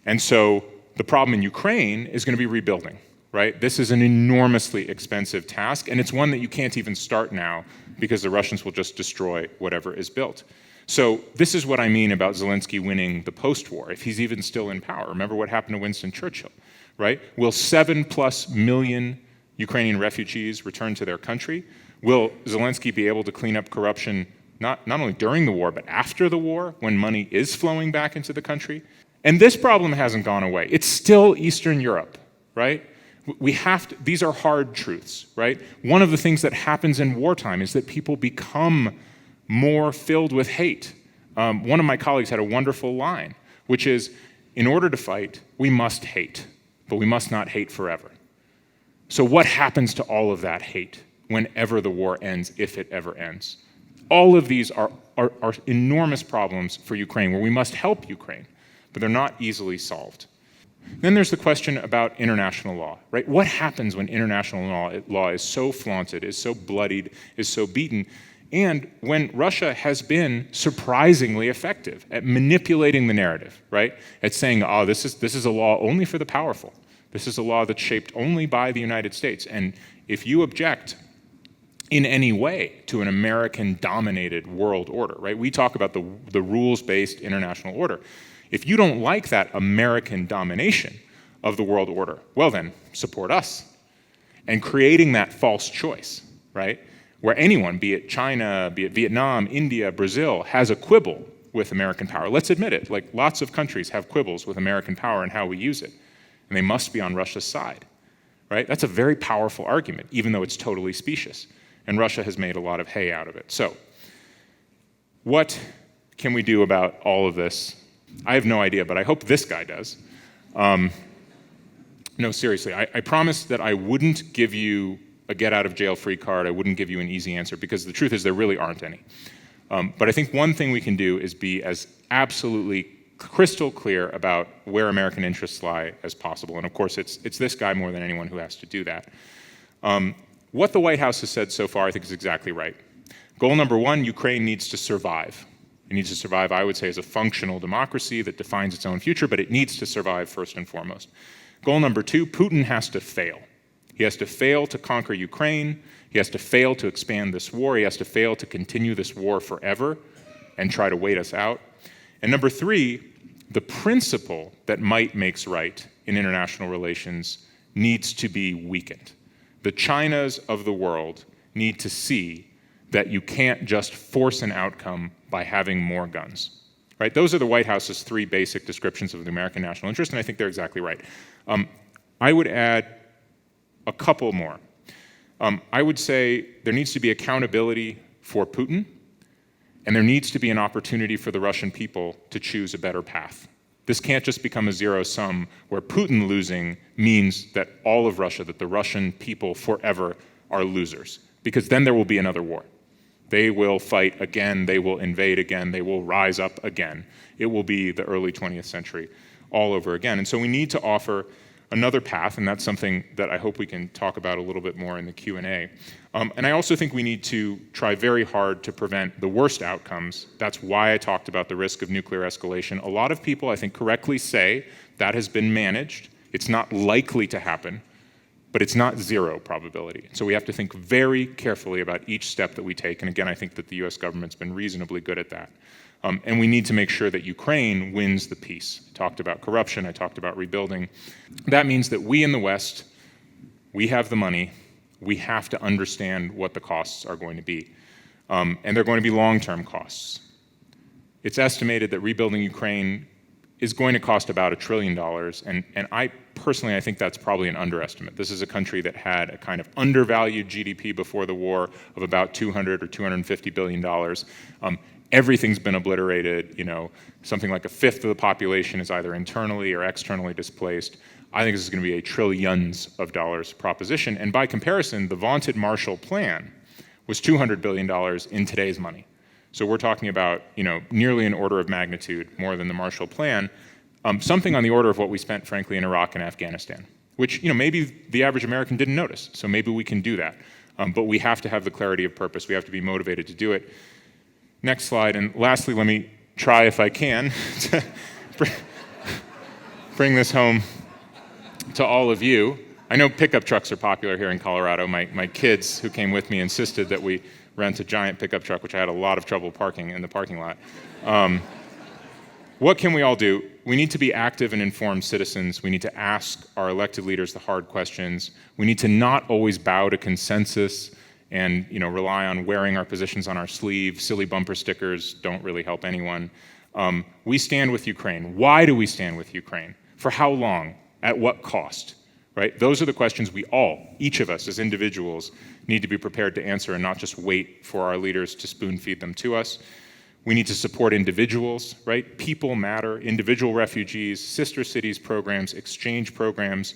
And so the problem in Ukraine is going to be rebuilding, right? This is an enormously expensive task, and it's one that you can't even start now because the Russians will just destroy whatever is built. So this is what I mean about Zelensky winning the post-war, if he's even still in power. Remember what happened to Winston Churchill, right? Will 7+ million Ukrainian refugees return to their country? Will Zelensky be able to clean up corruption not only during the war, but after the war, when money is flowing back into the country? And this problem hasn't gone away. It's still Eastern Europe, right? These are hard truths, right? One of the things that happens in wartime is that people become more filled with hate. One of my colleagues had a wonderful line, which is, in order to fight, we must hate, but we must not hate forever. So what happens to all of that hate whenever the war ends, if it ever ends? All of these are enormous problems for Ukraine, where we must help Ukraine, but they're not easily solved. Then there's the question about international law, right? What happens when international law is so flaunted, is so bloodied, is so beaten, and when Russia has been surprisingly effective at manipulating the narrative, right? At saying, oh, this is a law only for the powerful. This is a law that's shaped only by the United States. And if you object in any way to an American-dominated world order, right? We talk about the rules-based international order. If you don't like that American domination of the world order, well then, support us. And creating that false choice, right? Where anyone, be it China, be it Vietnam, India, Brazil, has a quibble with American power. Let's admit it, like lots of countries have quibbles with American power and how we use it. And they must be on Russia's side, right? That's a very powerful argument, even though it's totally specious. And Russia has made a lot of hay out of it. So, what can we do about all of this? I have no idea, but I hope this guy does. No, seriously, I promised that I wouldn't give you a get-out-of-jail-free card. I wouldn't give you an easy answer, because the truth is there really aren't any. But I think one thing we can do is be as absolutely crystal clear about where American interests lie as possible. And of course, it's this guy more than anyone who has to do that. What the White House has said so far, I think, is exactly right. Goal number one, Ukraine needs to survive. It needs to survive, I would say, as a functional democracy that defines its own future, but it needs to survive first and foremost. Goal number two, Putin has to fail. He has to fail to conquer Ukraine. He has to fail to expand this war. He has to fail to continue this war forever and try to wait us out. And number three, the principle that might makes right in international relations needs to be weakened. The Chinas of the world need to see that you can't just force an outcome by having more guns. Right? Those are the White House's three basic descriptions of the American national interest, and I think they're exactly right. I would add a couple more. I would say there needs to be accountability for Putin, and there needs to be an opportunity for the Russian people to choose a better path. This can't just become a zero sum where Putin losing means that all of Russia, that the Russian people forever are losers, because then there will be another war. They will fight again, they will invade again, they will rise up again. It will be the early 20th century all over again. And so we need to offer another path, and that's something that I hope we can talk about a little bit more in the Q&A. And I also think we need to try very hard to prevent the worst outcomes. That's why I talked about the risk of nuclear escalation. A lot of people, I think, correctly say that has been managed. It's not likely to happen, but it's not zero probability. So we have to think very carefully about each step that we take. And again, I think that the US government's been reasonably good at that. And we need to make sure that Ukraine wins the peace. I talked about corruption, I talked about rebuilding. That means that we in the West, we have the money, we have to understand what the costs are going to be. And they're going to be long-term costs. It's estimated that rebuilding Ukraine is going to cost about $1 trillion, and I personally, I think that's probably an underestimate. This is a country that had a kind of undervalued GDP before the war of about $200 or $250 billion. Everything's been obliterated, something like a fifth of the population is either internally or externally displaced. I think this is going to be a trillions of dollars proposition, and by comparison, the vaunted Marshall Plan was $200 billion in today's money. So we're talking about, nearly an order of magnitude more than the Marshall Plan, something on the order of what we spent, frankly, in Iraq and Afghanistan, which, maybe the average American didn't notice. So maybe we can do that. But we have to have the clarity of purpose. We have to be motivated to do it. Next slide. And lastly, let me try, if I can, to bring this home to all of you. I know pickup trucks are popular here in Colorado. My kids who came with me insisted that we rent a giant pickup truck, which I had a lot of trouble parking in the parking lot. What can we all do? We need to be active and informed citizens. We need to ask our elected leaders the hard questions. We need to not always bow to consensus and rely on wearing our positions on our sleeve. Silly bumper stickers don't really help anyone. We stand with Ukraine. Why do we stand with Ukraine? For how long? At what cost? Right? Those are the questions we all, each of us as individuals, need to be prepared to answer and not just wait for our leaders to spoon feed them to us. We need to support individuals, right? People matter, individual refugees, sister cities programs, exchange programs.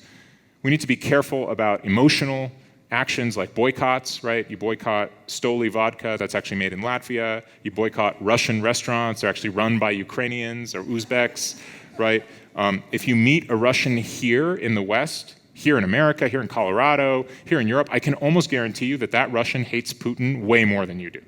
We need to be careful about emotional actions like boycotts, right? You boycott Stoli vodka, that's actually made in Latvia. You boycott Russian restaurants, they're actually run by Ukrainians or Uzbeks, right? If you meet a Russian here in the West, here in America, here in Colorado, here in Europe, I can almost guarantee you that that Russian hates Putin way more than you do,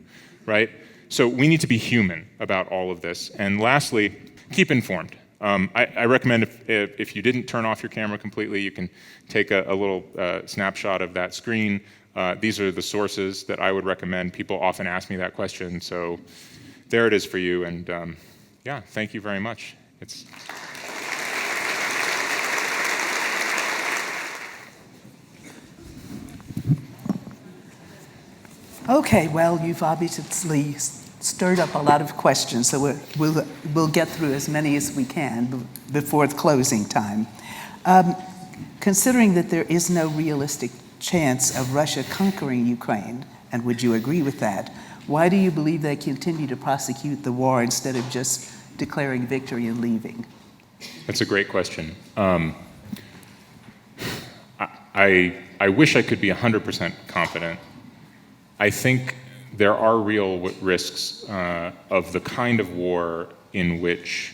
right? So we need to be human about all of this. And lastly, keep informed. I recommend if you didn't turn off your camera completely, you can take a little snapshot of that screen. These are the sources that I would recommend. People often ask me that question, so there it is for you. And yeah, thank you very much. Okay, well, you've obviously stirred up a lot of questions, so we'll get through as many as we can before the closing time. Considering that there is no realistic chance of Russia conquering Ukraine, and would you agree with that, why do you believe they continue to prosecute the war instead of just declaring victory and leaving? That's a great question. I wish I could be 100% confident. I think there are real risks of the kind of war in which,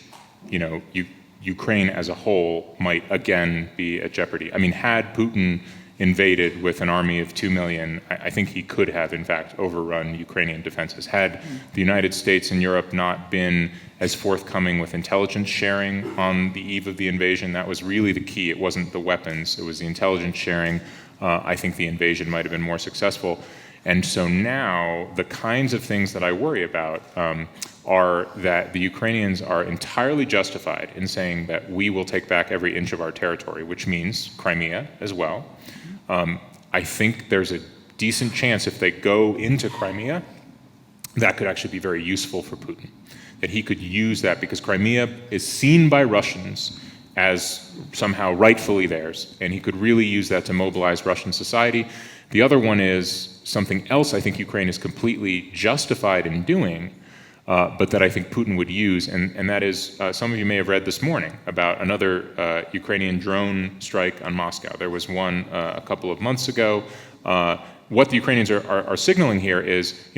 Ukraine as a whole might again be at jeopardy. I mean, had Putin invaded with an army of 2 million, I think he could have, in fact, overrun Ukrainian defenses. Had the United States and Europe not been as forthcoming with intelligence sharing on the eve of the invasion, that was really the key. It wasn't the weapons, it was the intelligence sharing. I think the invasion might have been more successful. And so now, the kinds of things that I worry about are that the Ukrainians are entirely justified in saying that we will take back every inch of our territory, which means Crimea as well. I think there's a decent chance if they go into Crimea, that could actually be very useful for Putin. That he could use that because Crimea is seen by Russians as somehow rightfully theirs, and he could really use that to mobilize Russian society. The other one is something else I think Ukraine is completely justified in doing, but that I think Putin would use, and that is, some of you may have read this morning about another Ukrainian drone strike on Moscow. There was one a couple of months ago. What the Ukrainians are signaling here is,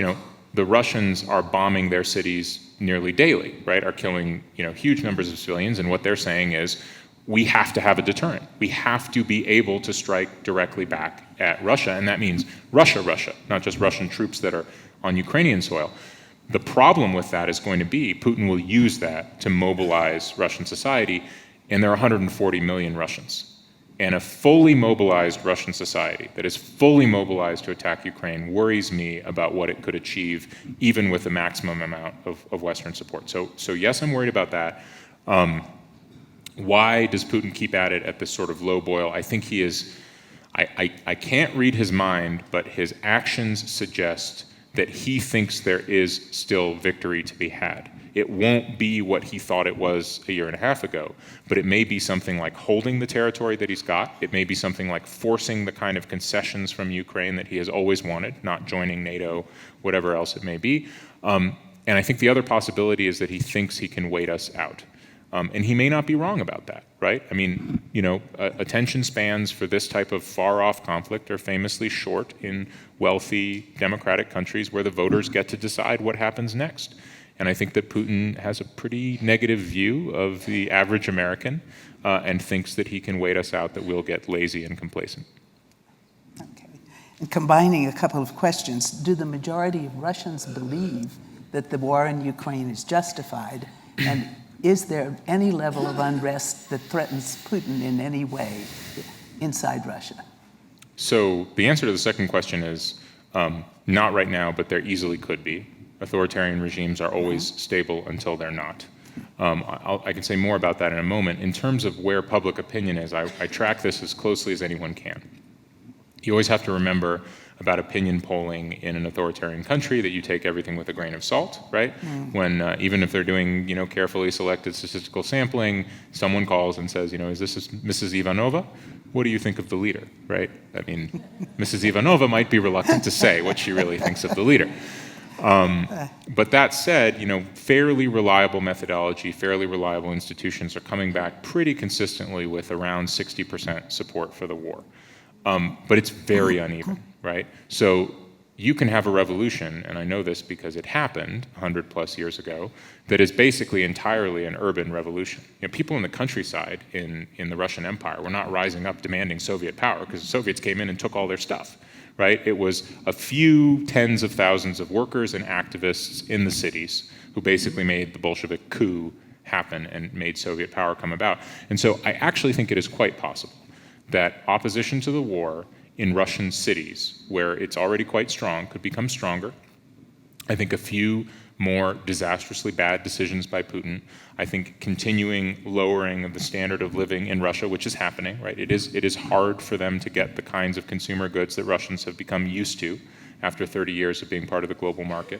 the Russians are bombing their cities nearly daily, right? Are killing, huge numbers of civilians, and what they're saying is, we have to have a deterrent. We have to be able to strike directly back at Russia, and that means Russia, not just Russian troops that are on Ukrainian soil. The problem with that is going to be Putin will use that to mobilize Russian society, and there are 140 million Russians. And a fully mobilized Russian society that is fully mobilized to attack Ukraine worries me about what it could achieve, even with the maximum amount of Western support. So yes, I'm worried about that. Why does Putin keep at it at this sort of low boil? I think he is, I can't read his mind, but his actions suggest that he thinks there is still victory to be had. It won't be what he thought it was a year and a half ago, but it may be something like holding the territory that he's got. It may be something like forcing the kind of concessions from Ukraine that he has always wanted, not joining NATO, whatever else it may be. And I think the other possibility is that he thinks he can wait us out. And he may not be wrong about that, right? I mean, attention spans for this type of far-off conflict are famously short in wealthy democratic countries where the voters get to decide what happens next. And I think that Putin has a pretty negative view of the average American and thinks that he can wait us out, that we'll get lazy and complacent. Okay. And combining a couple of questions, do the majority of Russians believe that the war in Ukraine is justified? And is there any level of unrest that threatens Putin in any way inside Russia? So the answer to the second question is not right now, but there easily could be. Authoritarian regimes are always stable until they're not. I can say more about that in a moment. In terms of where public opinion is, I track this as closely as anyone can. You always have to remember about opinion polling in an authoritarian country that you take everything with a grain of salt, right? When even if they're doing carefully selected statistical sampling, someone calls and says, is this Mrs. Ivanova? What do you think of the leader, right? I mean, Mrs. Ivanova might be reluctant to say what she really thinks of the leader. But that said, fairly reliable methodology, fairly reliable institutions are coming back pretty consistently with around 60% support for the war. But it's very uneven, right? So you can have a revolution, and I know this because it happened 100 plus years ago, that is basically entirely an urban revolution. People in the countryside in the Russian Empire were not rising up demanding Soviet power because the Soviets came in and took all their stuff. Right? It was a few tens of thousands of workers and activists in the cities who basically made the Bolshevik coup happen and made Soviet power come about. And so I actually think it is quite possible that opposition to the war in Russian cities, where it's already quite strong, could become stronger. I think a few more disastrously bad decisions by Putin. I think continuing lowering of the standard of living in Russia, which is happening, right? It is hard for them to get the kinds of consumer goods that Russians have become used to after 30 years of being part of the global market.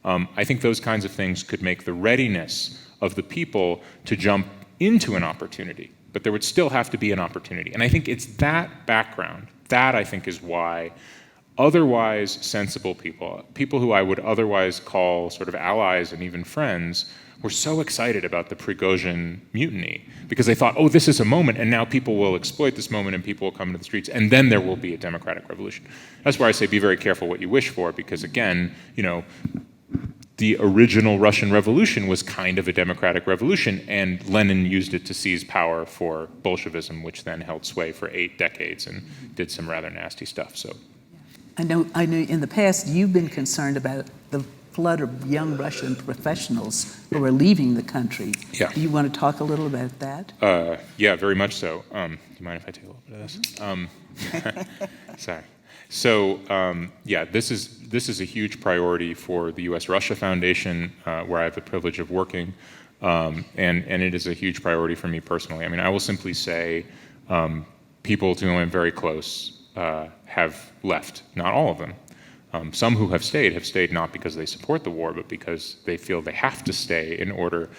I think those kinds of things could make the readiness of the people to jump into an opportunity, but there would still have to be an opportunity. And I think it's that background, that I think is why otherwise sensible people who I would otherwise call sort of allies and even friends, were so excited about the Prigozhin mutiny because they thought, oh, this is a moment, and now people will exploit this moment and people will come into the streets, and then there will be a democratic revolution. That's why I say be very careful what you wish for, because again, the original Russian Revolution was kind of a democratic revolution, and Lenin used it to seize power for Bolshevism, which then held sway for 8 decades and did some rather nasty stuff. So. I know in the past you've been concerned about the flood of young Russian professionals who are leaving the country. Yeah. Do you want to talk a little about that? Yeah, very much so. Do you mind if I take a little bit of this? Sorry. So yeah, this is a huge priority for the U.S.-Russia Foundation, where I have the privilege of working, and it is a huge priority for me personally. I mean, I will simply say people to whom I'm very close have left. Not all of them. Some who have stayed not because they support the war, but because they feel they have to stay in order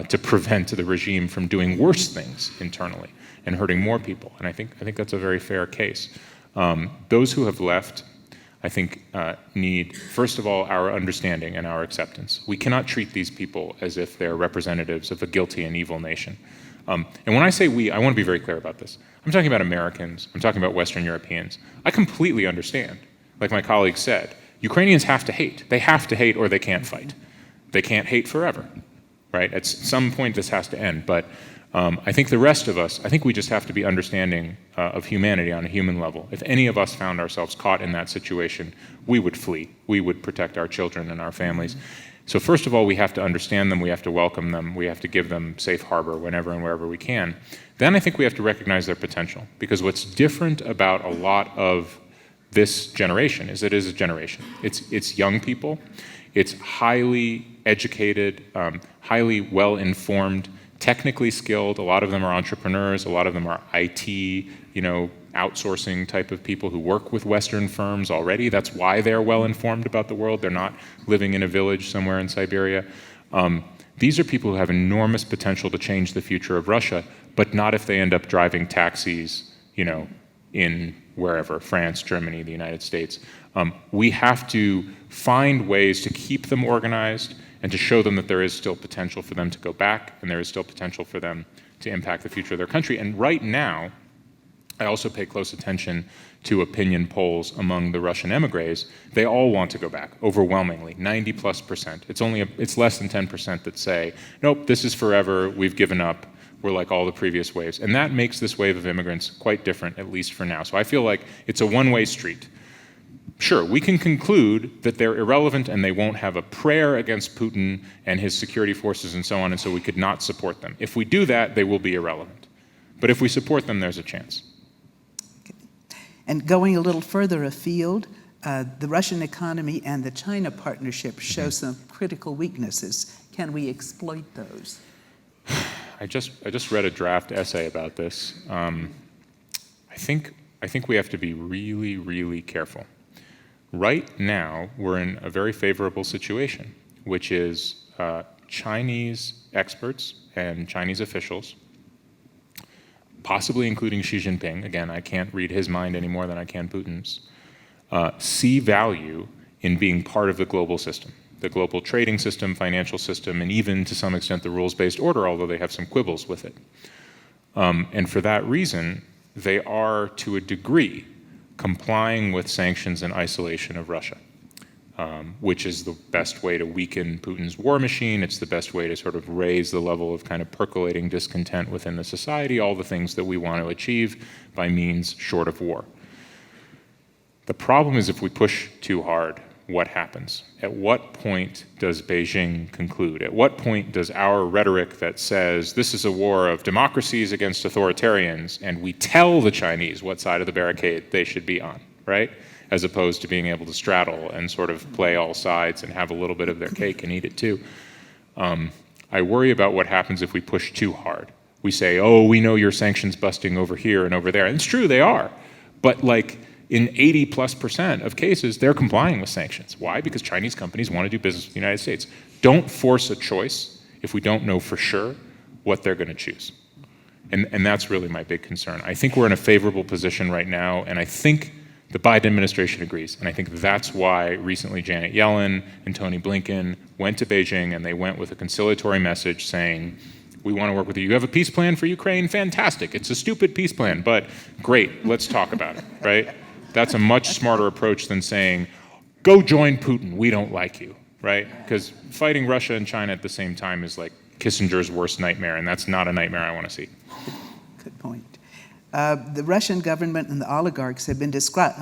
to prevent the regime from doing worse things internally and hurting more people. And I think that's a very fair case. Those who have left, I think, need, first of all, our understanding and our acceptance. We cannot treat these people as if they're representatives of a guilty and evil nation. And when I say we, I want to be very clear about this. I'm talking about Americans. I'm talking about Western Europeans. I completely understand. Like my colleague said, Ukrainians have to hate. They have to hate or they can't fight. They can't hate forever, right? At some point this has to end. But I think the rest of us, I think we just have to be understanding of humanity on a human level. If any of us found ourselves caught in that situation, we would flee. We would protect our children and our families. So first of all, we have to understand them, we have to welcome them, we have to give them safe harbor whenever and wherever we can. Then I think we have to recognize their potential, because what's different about a lot of this generation is it is a generation. It's young people, it's highly educated, highly well-informed, technically skilled. A lot of them are entrepreneurs, a lot of them are IT, outsourcing type of people who work with Western firms already. That's why they're well-informed about the world. They're not living in a village somewhere in Siberia. These are people who have enormous potential to change the future of Russia, but not if they end up driving taxis, in wherever, France, Germany, the United States. We have to find ways to keep them organized and to show them that there is still potential for them to go back, and there is still potential for them to impact the future of their country. And right now, I also pay close attention to opinion polls among the Russian emigres. They all want to go back, overwhelmingly, 90+%. It's less than 10% that say, nope, this is forever, we've given up, we're like all the previous waves. And that makes this wave of immigrants quite different, at least for now. So I feel like it's a one-way street. Sure, we can conclude that they're irrelevant and they won't have a prayer against Putin and his security forces and so on, and so we could not support them. If we do that, they will be irrelevant. But if we support them, there's a chance. Okay. And going a little further afield, the Russian economy and the China partnership show some critical weaknesses. Can we exploit those? I just read a draft essay about this. I think we have to be really, really careful. Right now, we're in a very favorable situation, which is Chinese experts and Chinese officials, possibly including Xi Jinping, again, I can't read his mind any more than I can Putin's, see value in being part of the global system, the global trading system, financial system, and even to some extent the rules-based order, although they have some quibbles with it. And for that reason, they are, to a degree, complying with sanctions and isolation of Russia, which is the best way to weaken Putin's war machine. It's the best way to sort of raise the level of kind of percolating discontent within the society, all the things that we want to achieve by means short of war. The problem is if we push too hard, what happens? At what point does Beijing conclude? At what point does our rhetoric that says this is a war of democracies against authoritarians, and we tell the Chinese what side of the barricade they should be on, right? As opposed to being able to straddle and sort of play all sides and have a little bit of their cake and eat it too. I worry about what happens if we push too hard. We say, oh, we know you're sanctions busting over here and over there. And it's true, they are. But like, in 80+% of cases, they're complying with sanctions. Why? Because Chinese companies want to do business with the United States. Don't force a choice if we don't know for sure what they're going to choose. And that's really my big concern. I think we're in a favorable position right now, and I think the Biden administration agrees. And I think that's why recently Janet Yellen and Tony Blinken went to Beijing, and they went with a conciliatory message saying, we want to work with you. You have a peace plan for Ukraine? Fantastic. It's a stupid peace plan, but great, let's talk about it, right? That's a much smarter approach than saying, go join Putin, we don't like you, right? Because fighting Russia and China at the same time is like Kissinger's worst nightmare, and that's not a nightmare I want to see. Good point. The Russian government and the oligarchs have been described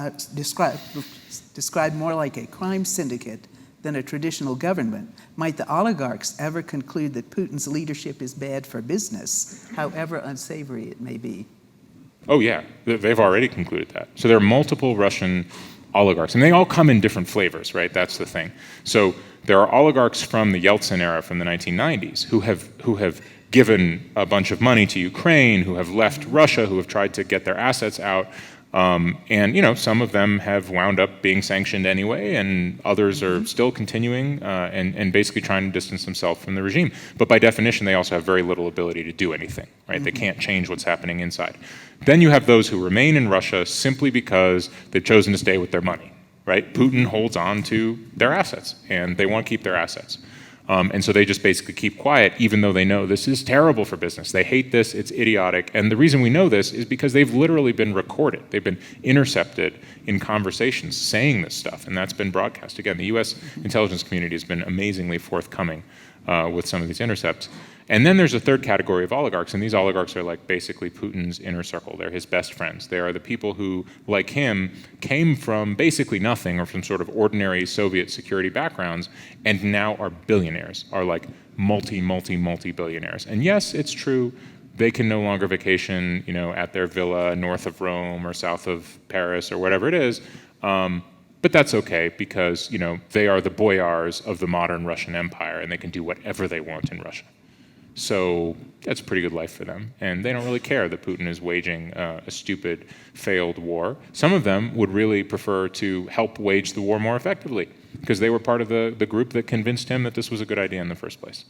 more like a crime syndicate than a traditional government. Might the oligarchs ever conclude that Putin's leadership is bad for business, however unsavory it may be? Oh yeah, they've already concluded that. So there are multiple Russian oligarchs, and they all come in different flavors, right? That's the thing. So there are oligarchs from the Yeltsin era, from the 1990s, who have given a bunch of money to Ukraine, who have left Russia, who have tried to get their assets out, and some of them have wound up being sanctioned anyway, and others are still continuing and basically trying to distance themselves from the regime. But by definition, they also have very little ability to do anything, right? They can't change what's happening inside. Then you have those who remain in Russia simply because they've chosen to stay with their money, right? Putin holds on to their assets, and they want to keep their assets. And so they just basically keep quiet, even though they know this is terrible for business. They hate this, it's idiotic. And the reason we know this is because they've literally been recorded. They've been intercepted in conversations saying this stuff, and that's been broadcast. Again, the US intelligence community has been amazingly forthcoming with some of these intercepts. And then there's a third category of oligarchs, and these oligarchs are like basically Putin's inner circle. They're his best friends. They are the people who, like him, came from basically nothing or from sort of ordinary Soviet security backgrounds and now are billionaires, are like multi-billionaires. And yes, it's true, they can no longer vacation, at their villa north of Rome or south of Paris or whatever it is. But that's okay because, they are the boyars of the modern Russian Empire and they can do whatever they want in Russia. So that's a pretty good life for them. And they don't really care that Putin is waging a stupid, failed war. Some of them would really prefer to help wage the war more effectively because they were part of the group that convinced him that this was a good idea in the first place.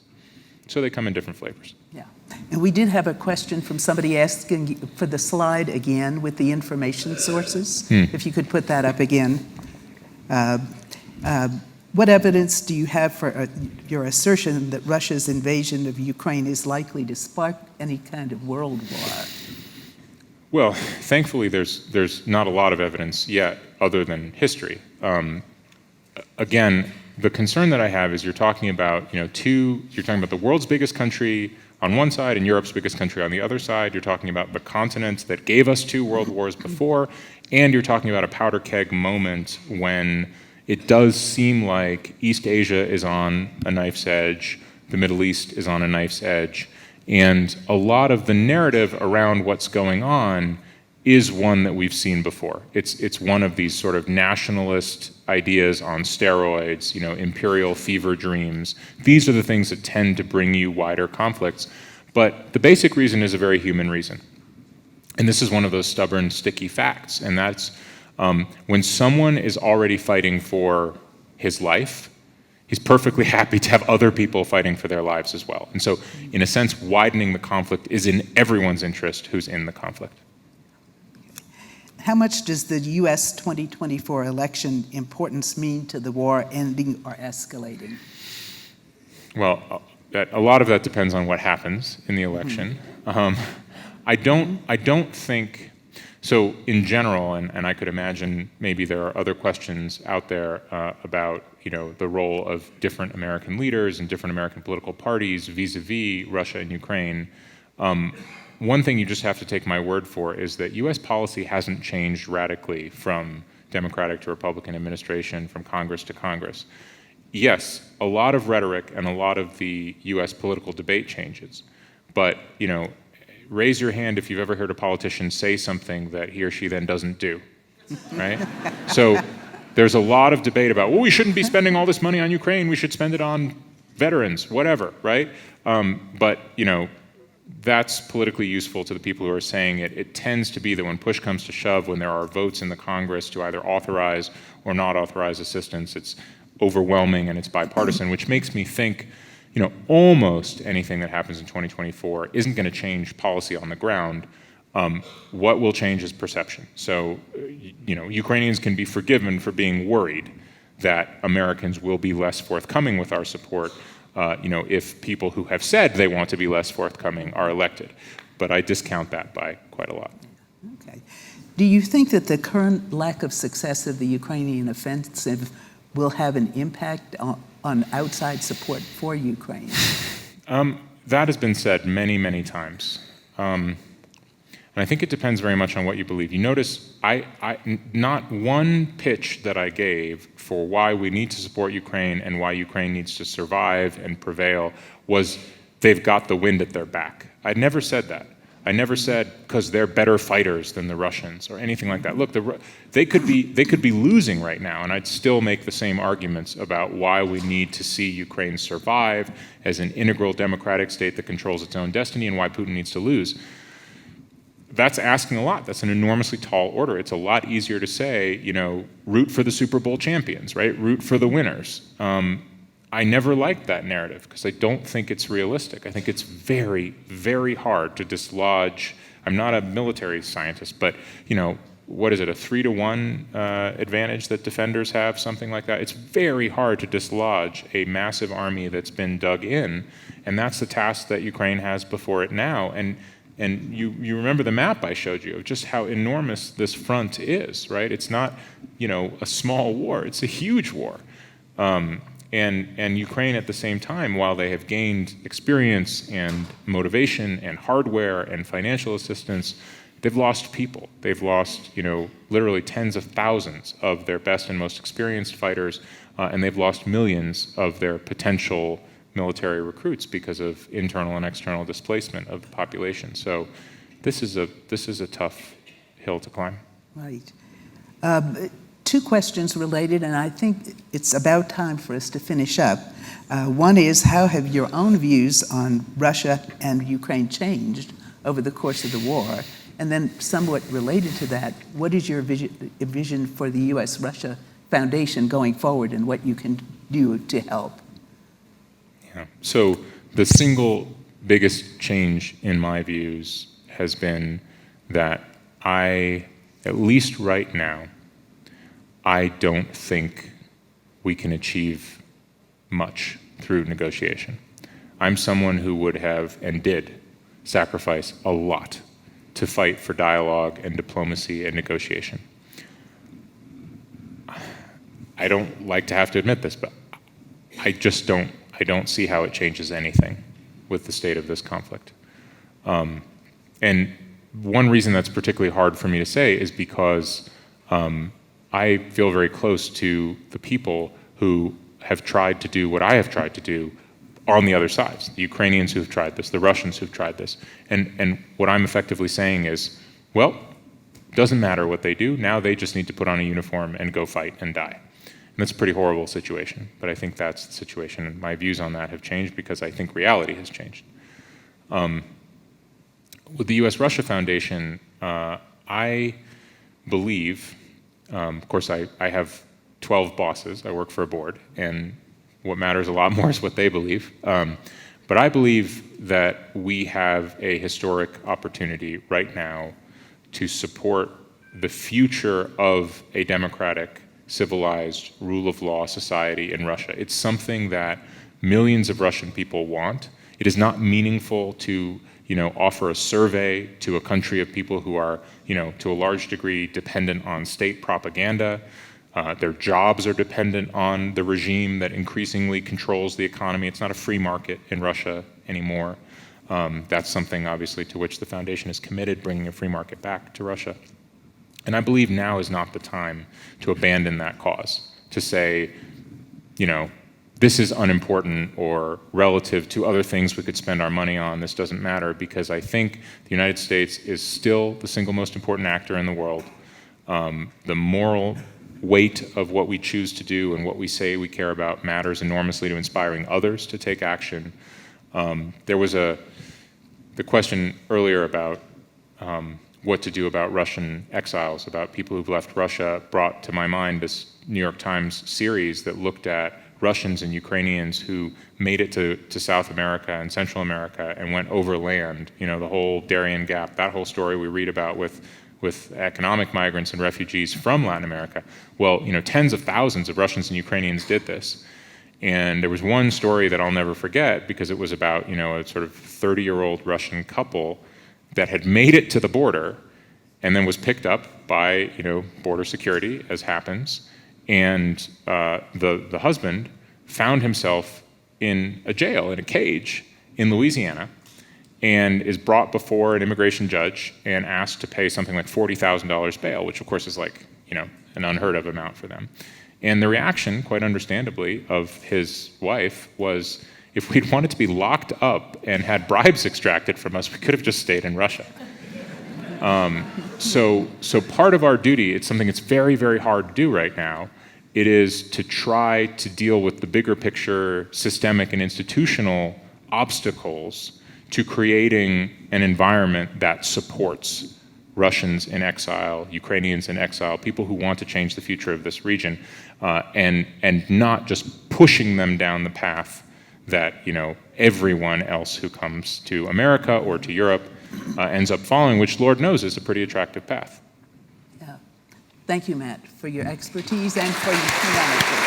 So they come in different flavors. Yeah. And we did have a question from somebody asking for the slide again with the information sources. If you could put that up again. What evidence do you have for your assertion that Russia's invasion of Ukraine is likely to spark any kind of world war? Well, thankfully, there's not a lot of evidence yet other than history. Again, the concern that I have is you're talking about, you're talking about the world's biggest country on one side and Europe's biggest country on the other side. You're talking about the continent that gave us 2 world wars before, and you're talking about a powder keg moment when it does seem like East Asia is on a knife's edge, the Middle East is on a knife's edge, and a lot of the narrative around what's going on is one that we've seen before. It's one of these sort of nationalist ideas on steroids, imperial fever dreams. These are the things that tend to bring you wider conflicts, but the basic reason is a very human reason. And this is one of those stubborn, sticky facts, and that's when someone is already fighting for his life, he's perfectly happy to have other people fighting for their lives as well. And so, in a sense, widening the conflict is in everyone's interest who's in the conflict. How much does the U.S. 2024 election importance mean to the war ending or escalating? Well, a lot of that depends on what happens in the election. I don't think. So in general, and I could imagine maybe there are other questions out there about the role of different American leaders and different American political parties vis-a-vis Russia and Ukraine. One thing you just have to take my word for is that U.S. policy hasn't changed radically from Democratic to Republican administration, from Congress to Congress. Yes, a lot of rhetoric and a lot of the U.S. political debate changes, but raise your hand if you've ever heard a politician say something that he or she then doesn't do, right? So there's a lot of debate about, well, we shouldn't be spending all this money on Ukraine, we should spend it on veterans, whatever, right? But, that's politically useful to the people who are saying it. It tends to be that when push comes to shove, when there are votes in the Congress to either authorize or not authorize assistance, it's overwhelming and it's bipartisan, which makes me think almost anything that happens in 2024 isn't going to change policy on the ground. What will change is perception. So, Ukrainians can be forgiven for being worried that Americans will be less forthcoming with our support, if people who have said they want to be less forthcoming are elected. But I discount that by quite a lot. Okay. Do you think that the current lack of success of the Ukrainian offensive will have an impact on outside support for Ukraine? That has been said many, many times. And I think it depends very much on what you believe. You notice not one pitch that I gave for why we need to support Ukraine and why Ukraine needs to survive and prevail was they've got the wind at their back. I never said that. I never said because they're better fighters than the Russians or anything like that. Look, they could be losing right now, and I'd still make the same arguments about why we need to see Ukraine survive as an integral democratic state that controls its own destiny and why Putin needs to lose. That's asking a lot. That's an enormously tall order. It's a lot easier to say, root for the Super Bowl champions, right? Root for the winners. I never liked that narrative because I don't think it's realistic. I think it's very, very hard to dislodge. I'm not a military scientist, but what is it, a 3-to-1 advantage that defenders have, something like that? It's very hard to dislodge a massive army that's been dug in, and that's the task that Ukraine has before it now. And you remember the map I showed you of just how enormous this front is, right? It's not, a small war. It's a huge war. And Ukraine at the same time, while they have gained experience and motivation and hardware and financial assistance, they've lost people. They've lost, literally tens of thousands of their best and most experienced fighters, and they've lost millions of their potential military recruits because of internal and external displacement of the population. So this is a tough hill to climb. Right. Two questions related, and I think it's about time for us to finish up. One is, how have your own views on Russia and Ukraine changed over the course of the war? And then, somewhat related to that, what is your vision for the U.S.-Russia Foundation going forward and what you can do to help? Yeah. So the single biggest change in my views has been that at least right now, I don't think we can achieve much through negotiation. I'm someone who would have and did sacrifice a lot to fight for dialogue and diplomacy and negotiation. I don't like to have to admit this, but I don't see how it changes anything with the state of this conflict. And one reason that's particularly hard for me to say is because I feel very close to the people who have tried to do what I have tried to do on the other sides, the Ukrainians who've tried this, the Russians who've tried this. And what I'm effectively saying is, well, it doesn't matter what they do, now they just need to put on a uniform and go fight and die. And that's a pretty horrible situation, but I think that's the situation, and my views on that have changed because I think reality has changed. With the U.S.-Russia Foundation, I believe, of course I have 12 bosses, I work for a board, and what matters a lot more is what they believe. But I believe that we have a historic opportunity right now to support the future of a democratic, civilized, rule of law society in Russia. It's something that millions of Russian people want. It is not meaningful to offer a survey to a country of people who are, to a large degree dependent on state propaganda. Their jobs are dependent on the regime that increasingly controls the economy. It's not a free market in Russia anymore. That's something, obviously, to which the foundation is committed, bringing a free market back to Russia. And I believe now is not the time to abandon that cause, to say, this is unimportant or relative to other things we could spend our money on, this doesn't matter, because I think the United States is still the single most important actor in the world. The moral weight of what we choose to do and what we say we care about matters enormously to inspiring others to take action. There was the question earlier about what to do about Russian exiles, about people who've left Russia, brought to my mind this New York Times series that looked at Russians and Ukrainians who made it to South America and Central America and went overland, the whole Darien Gap, that whole story we read about with economic migrants and refugees from Latin America. Well, tens of thousands of Russians and Ukrainians did this. And there was one story that I'll never forget because it was about, a sort of 30-year-old Russian couple that had made it to the border and then was picked up by, border security, as happens. And the husband found himself in a jail, in a cage in Louisiana, and is brought before an immigration judge and asked to pay something like $40,000 bail, which of course is like, an unheard of amount for them. And the reaction, quite understandably, of his wife was, if we'd wanted to be locked up and had bribes extracted from us, we could have just stayed in Russia. So part of our duty, it's something that's very, very hard to do right now, it is to try to deal with the bigger picture, systemic and institutional obstacles to creating an environment that supports Russians in exile, Ukrainians in exile, people who want to change the future of this region, and not just pushing them down the path that everyone else who comes to America or to Europe ends up following, which Lord knows is a pretty attractive path. Yeah. Thank you, Matt, for your expertise and for your humanity.